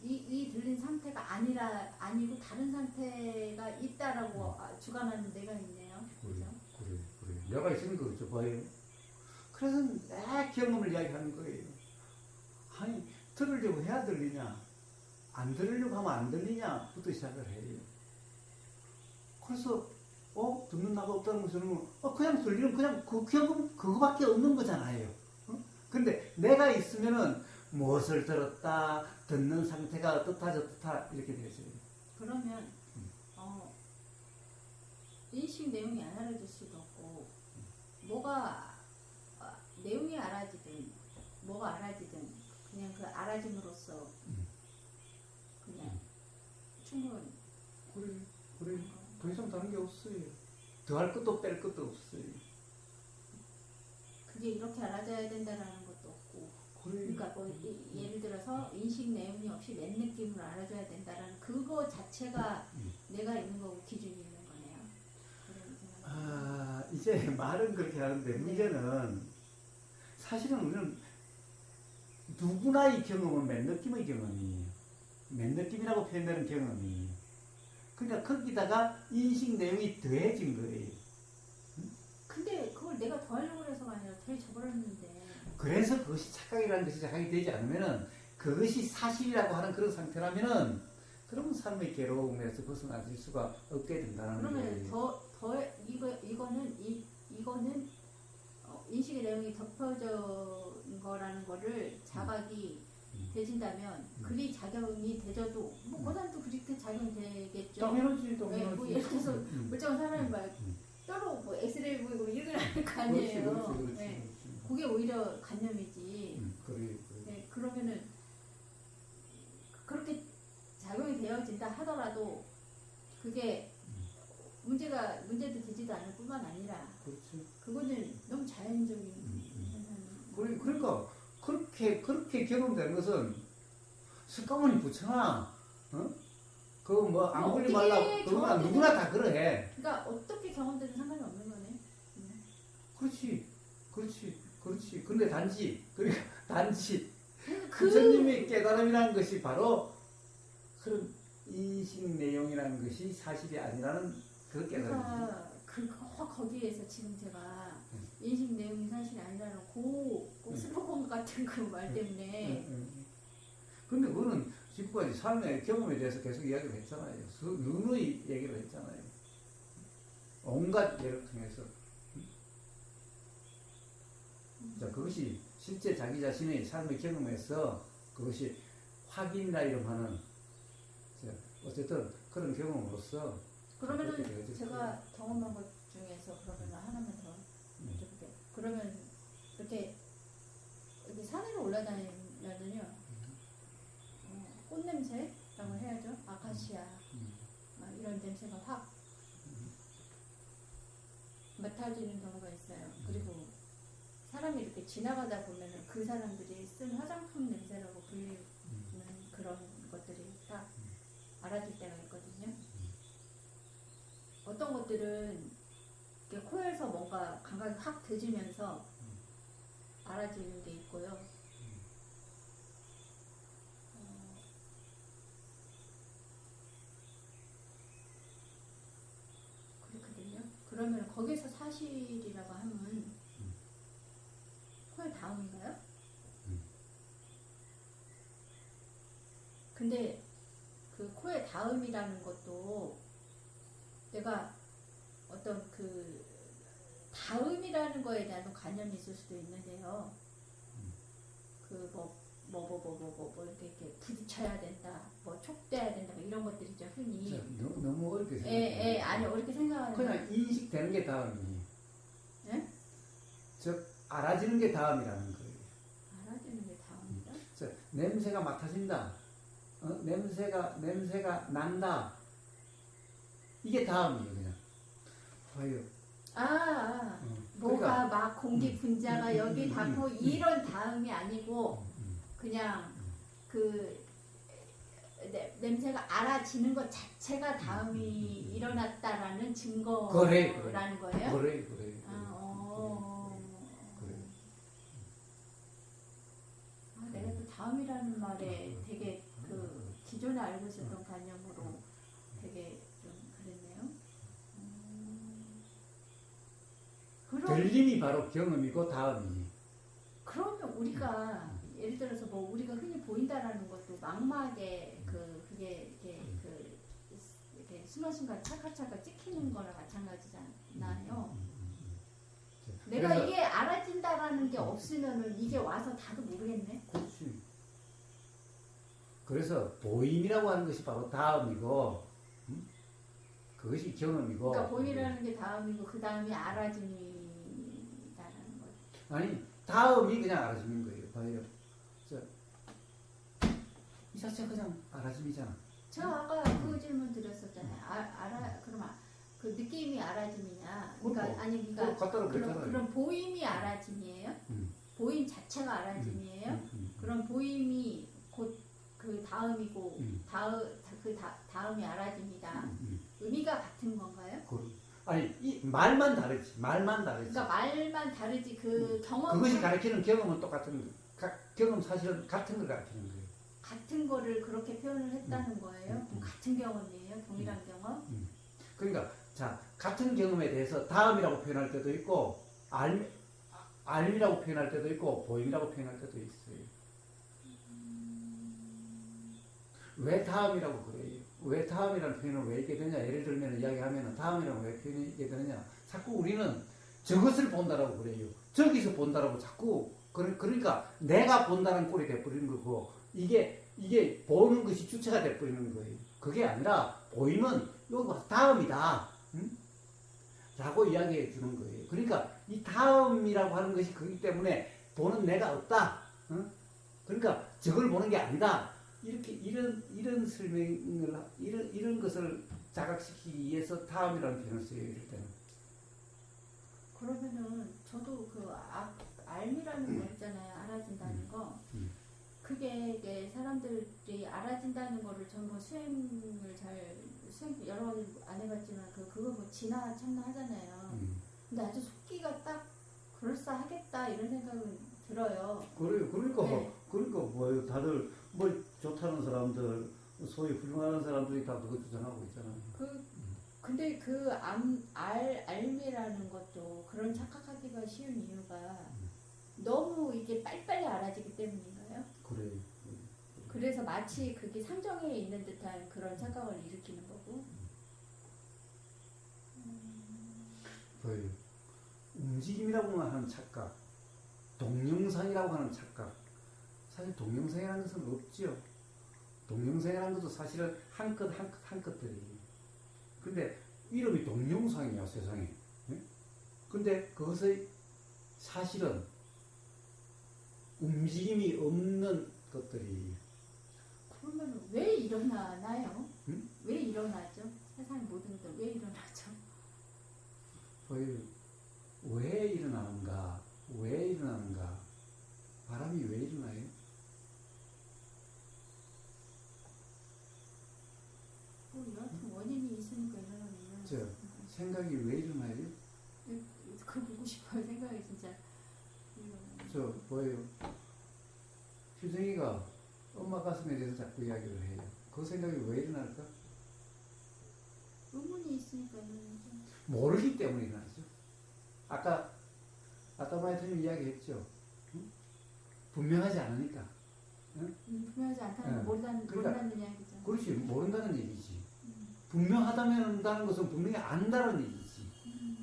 이 들린 상태가 아니고 다른 상태가 있다라고 주관하는 내가 있네요. 그죠? 그래. 내가 있으면 그렇죠. 봐요. 그래서 내 경험을 이야기하는 거예요. 아니, 들으려고 해야 들리냐? 안 들으려고 하면 안 들리냐부터 시작을 해요. 그래서, 듣는 나가 없다는 것은, 그냥 들리는, 그냥 그 경험, 그거밖에 없는 거잖아요. 근데 내가 있으면은, 무엇을 들었다, 듣는 상태가 어떻다, 저떻다, 이렇게 되죠. 그러면, 인식 내용이 안 알아질 수도 없고, 내용이 알아지든, 뭐가 알아지든, 그냥 그 알아짐으로써, 그냥 충분히. 그래. 더 이상 다른 게 없어요. 더할 것도 뺄 것도 없어요. 그게 이렇게 알아져야 된다라는 것도 없고. 그래. 그러니까 예를 들어서 인식 내용이 없이 맨 느낌으로 알아줘야 된다라는 그거 자체가 내가 있는 거고 기준이 있는 거네요. 이제 말은 그렇게 하는데 문제는 사실은 우리는 누구나 이 경험은 맨 느낌의 경험이에요. 맨 느낌이라고 표현되는 경험이에요. 그러니까 거기다가 인식 내용이 더해진 거예요. 근데 그걸 내가 더 하려고 해서가 아니라 더해져버렸는데. 그래서 그것이 착각이라는 것이 착각이 되지 않으면은 그것이 사실이라고 하는 그런 상태라면은 그러면 삶의 괴로움에서 벗어나질 수가 없게 된다는 거예요. 그러면 이거는 인식의 내용이 덮여진 거라는 거를 자각이 되진다면 그리 작용이 되져도 그 사람도 그렇게 작용이 되겠죠. 당연하지. 뭐 예를 들어서 멀쩡한 사람이 막 뼈로 뭐 엑스레이 보이고 이런 거 아니에요. 그렇지. 네. 그게 오히려 관념이지. 그래. 네. 그러면은 그렇게 작용이 되어진다 하더라도 그게 문제도 되지도 않을 뿐만 아니라 그렇지. 그거는 너무 자연적인 현상이에요. 그러니까 그렇게 경험되는 것은 스카모니 붙여놔. 어? 그거 뭐 안 뭐 걸리 어떻게 말라. 그거나 경험되든- 누구나 다 그러해. 그러니까 어떻게 경험돼도 상관이 없는 거네. 그렇지. 근데 단지 그 부처님의 깨달음이라는 것이 바로 그런 인식 내용이라는 것이 사실이 아니라는 그 깨달음. 그러니까 거기에서 지금 제가 인식 내용이 사실이 아니라는 꼭 슬로건 같은 그 말 때문에 근데 그거는 지금까지 삶의 경험에 대해서 계속 이야기를 했잖아요. 누누이 얘기를 했잖아요. 온갖 예를 통해서. 자, 그것이 실제 자기 자신의 삶의 경험에서 그것이 확인이라 이름하는 어쨌든 그런 경험으로서 그러면은 그렇게 되어졌어요. 제가 경험한 것 중에서 그러면 하나만 더 여쭤볼게요. 그러면 이렇게 산에 올라다니면은요, 꽃냄새라고 해야죠. 아카시아 이런 냄새가 확 맡아지는 경우가 있어요. 그리고 사람이 이렇게 지나가다 보면은 그 사람들이 쓴 화장품 냄새라고 불리는 그런 것들이 딱 알아질 때가 있거든요. 어떤 것들은 이렇게 코에서 뭔가 감각이 확 드지면서 알아지는 게 있고요. 그렇거든요. 그러면 거기서 사실이라고 하면 코의 다음인가요? 근데 그 코의 다음이라는 것도 내가 어떤 그 다음이라는 거에 대한 관념이 있을 수도 있는데요. 그 이렇게 부딪혀야 된다, 뭐 촉대야 된다, 뭐 이런 것들이죠, 흔히. 너무 어렵게 생각해요. 아니, 어렵게 생각하는 그냥 인식되는 게 다음이에요. 예? 즉 알아지는 게 다음이라는 거예요. 알아지는 게 다음이다. 즉 냄새가 맡아진다. 냄새가 난다. 이게 다음이에요, 그냥. 봐요. 뭐가 그러니까, 막 공기 분자가 여기 닿고 이런 다음이 아니고 그냥 그 냄새가 알아지는 것 자체가 다음이 일어났다라는 증거라는 거예요? 그래. 그래. 내가 또 다음이라는 말에 되게 그 기존에 알고 있었던 관념으로 되게 좀 그랬네요. 들림이 바로 경험이고 다음이. 그러면 우리가 예를 들어서 뭐 우리가 흔히 보인다라는 것도 망막에 그게 이렇게 순간순간 찰칵찰칵 찍히는 거랑 마찬가지잖아요. 내가 그래서- 이게 알아진다라는 게 없으면은 이게 와서 다도 모르겠네. 그렇지. 그래서 보임이라고 하는 것이 바로 다음이고, 그것이 경험이고. 그러니까 보임이라는 게 다음이고 그 다음이 알아짐이라는 거죠. 아니, 다음이 그냥 알아지는 거예요. 봐요. 이 자체가 그냥 알아짐이잖아. 제가 아까 그 질문 드렸었잖아요. 그럼 그 느낌이 알아짐이냐? 그러니까 갖다로 그랬잖아요. 그럼 보임이 알아짐이에요? 보임 자체가 알아짐이에요? 그럼 보임이 곧 그 다음이고 다음이 알아짐이다. 의미가 같은 건가요? 아니, 이 말만 다르지. 그러니까 말만 다르지 그 경험 그것이 가르치는 경험은 똑같은 경험 사실은 같은 걸 가르치는 거예요. 같은 거를 그렇게 표현을 했다는 거예요? 그럼 같은 경험이에요? 동일한 경험? 그러니까 자, 같은 경험에 대해서 다음이라고 표현할 때도 있고 알미라고 표현할 때도 있고 보임이라고 표현할 때도 있어요. 왜 다음이라고 그래요? 왜 다음이라는 표현을 왜 있게 되냐? 예를 들면 이야기하면 다음이라고 왜 표현이 되느냐? 자꾸 우리는 저것을 본다라고 그래요. 저기서 본다라고 자꾸 그러니까 내가 본다는 꼴이 돼버리는 거고 이게 보는 것이 주체가 돼버리는 거예요. 그게 아니라 보임은 여기 와서 다음이다. 라고 이야기해 주는 거예요. 그러니까 이 다음이라고 하는 것이 그렇기 때문에 보는 내가 없다. 그러니까 저걸 보는 게 아니다. 이런 설명을 이런 것을 자각시키기 위해서 다음이라는 표현을 써요. 이럴 때는. 그러면은 저도 그 알미라는 거 있잖아요. 알아진다는 거. 그게 이제 사람들이 알아진다는 거를 전부 수행 여러 가지 안 해봤지만 그거 뭐 지나쳤나 하잖아요. 근데 아주 속기가 딱 그럴싸하겠다 이런 생각은 들어요. 그래요. 그러니까 네. 그러니까 뭐예요. 다들 뭐 좋다는 사람들, 소위 훌륭한 사람들이 다 그거 주장하고 있잖아요. 근데 알미라는 것도 그런 착각하기가 쉬운 이유가 너무 이게 빨리빨리 알아지기 때문인가요? 그래요. 그래서 마치 그게 상정에 있는 듯한 그런 착각을 일으키는 거고. 그래요. 움직임이라고 하는 착각, 동영상이라고 하는 착각. 사실 동영상이라는 것은 없지요. 동영상이라는 것도 사실은 한 컷 것들이. 근데 이름이 동영상이야, 세상에. 네? 근데 그것의 사실은 움직임이 없는 것들이. 그러면 왜 일어나나요? 응? 왜 일어나죠? 세상의 모든 것들 왜 일어나죠? 왜 일어나는가? 왜 일어나는가? 바람이 왜 일어나요? 여하튼 원인이 있으니까 일어나는 저 생각이 왜 일어나요? 그 보고 싶어요. 생각이 진짜. 저 뭐예요? 휴정이가 엄마 가슴에 대해서 자꾸 이야기를 해요. 그 생각이 왜 일어날까? 의문이 있으니까 일어나죠. 모르기 때문에 일어나죠. 아까 마이트님 이야기했죠. 응? 분명하지 않으니까. 응? 분명하지 않다는 응. 거 그러니까, 모른다는 이야기죠. 그렇지, 모른다는 얘기지. 분명하다는 것은 분명히 안다는 얘기지.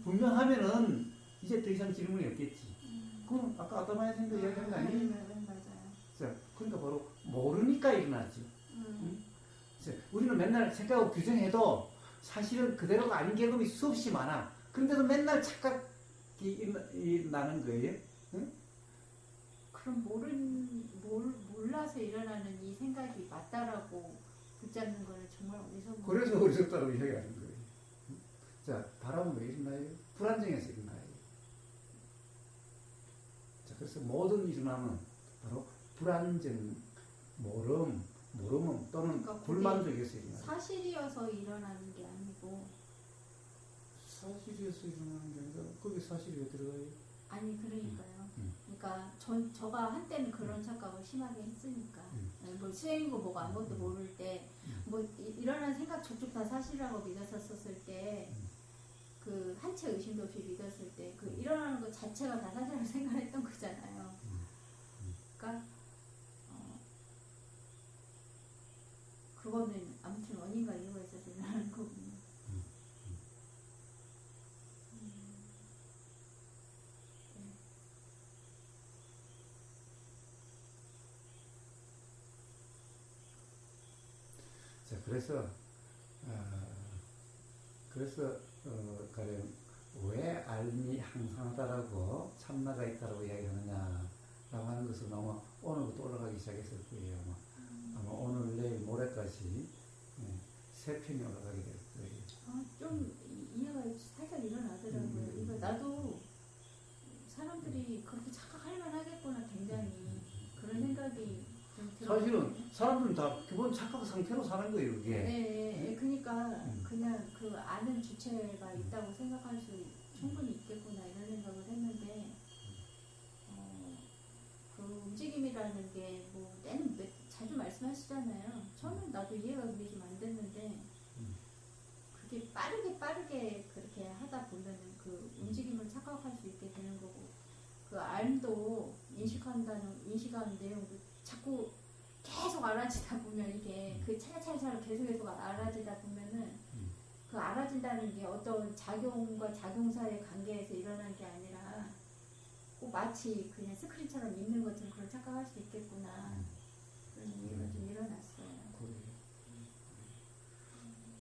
분명하면은 이제 더 이상 질문이 없겠지. 그럼 아까 마이트님도 이야기한 거 아니에요? 맞아요. 자, 그러니까 바로 모르니까 일어나지. 응? 우리는 맨날 생각하고 규정해도 사실은 그대로가 아닌 경험이 수없이 많아. 그런데도 맨날 착각이 나는 거예요. 응? 그럼 몰라서 일어나는 이 생각이 맞다라고 붙잡는 거는 정말 어디서 그래서 어리석다고 이야기하는 거예요. 응? 자, 바람은 왜 일어나요? 불안정해서 일어나요. 자, 그래서 모든 일어남은 바로 불안정, 모름 또는 그러니까 불만 속에서 일어나요. 사실이어서 일어나는 게 아니고. 사실이어서 일어나는 게 아니라 거기 사실이 왜 들어가요? 아니 그러니까요. 그러니까 저가 한때는 그런 착각을 심하게 했으니까 뭐 수행이고 뭐고 아무것도 모를 때 뭐 일어난 생각 족족 다 사실이라고 믿었었을 때 그 한 채 의심도 없이 믿었을 때 그 일어나는 것 자체가 다 사실이라고 생각했던 거잖아요. 그러니까 그거는 아무튼 원인과 이유가 있어서 일어나는 거군요. 자, 가령 왜 알미 항상하다라고 참나가 있다라고 이야기하느냐라고 하는 것은 아마 오늘부터 올라가기 시작했을 거예요. 아마 오늘, 내일, 모레까지 3편이 올라가게 될 거예요. 좀 이해가 살짝 일어나더라고요. 이거 나도 사람들이 그렇게 착각할 만하겠구나 굉장히 그런 생각이 좀 들어요. 사실은 사람들은 다 기본 착각 상태로 사는 거예요, 그게. 네, 그러니까 그냥 그 아는 주체가 있다고 생각할 수 충분히 있겠구나 이런 생각을 했는데 그 움직임이라는 게 뭐 때는 자주 말씀하시잖아요. 처음엔 나도 이해가 그게 좀 안 됐는데 그게 빠르게 그렇게 하다 보면은 그 움직임을 착각할 수 있게 되는 거고 그 알도 인식하는 내용도 자꾸 계속 알아지다 보면 이게 그 차차차로 계속 알아지다 보면은 그 알아진다는 게 어떤 작용과 작용사의 관계에서 일어난 게 아니라 꼭 마치 그냥 스크린처럼 있는 것처럼 그런 착각할 수 있겠구나 그런 이해가 좀 일어났어요.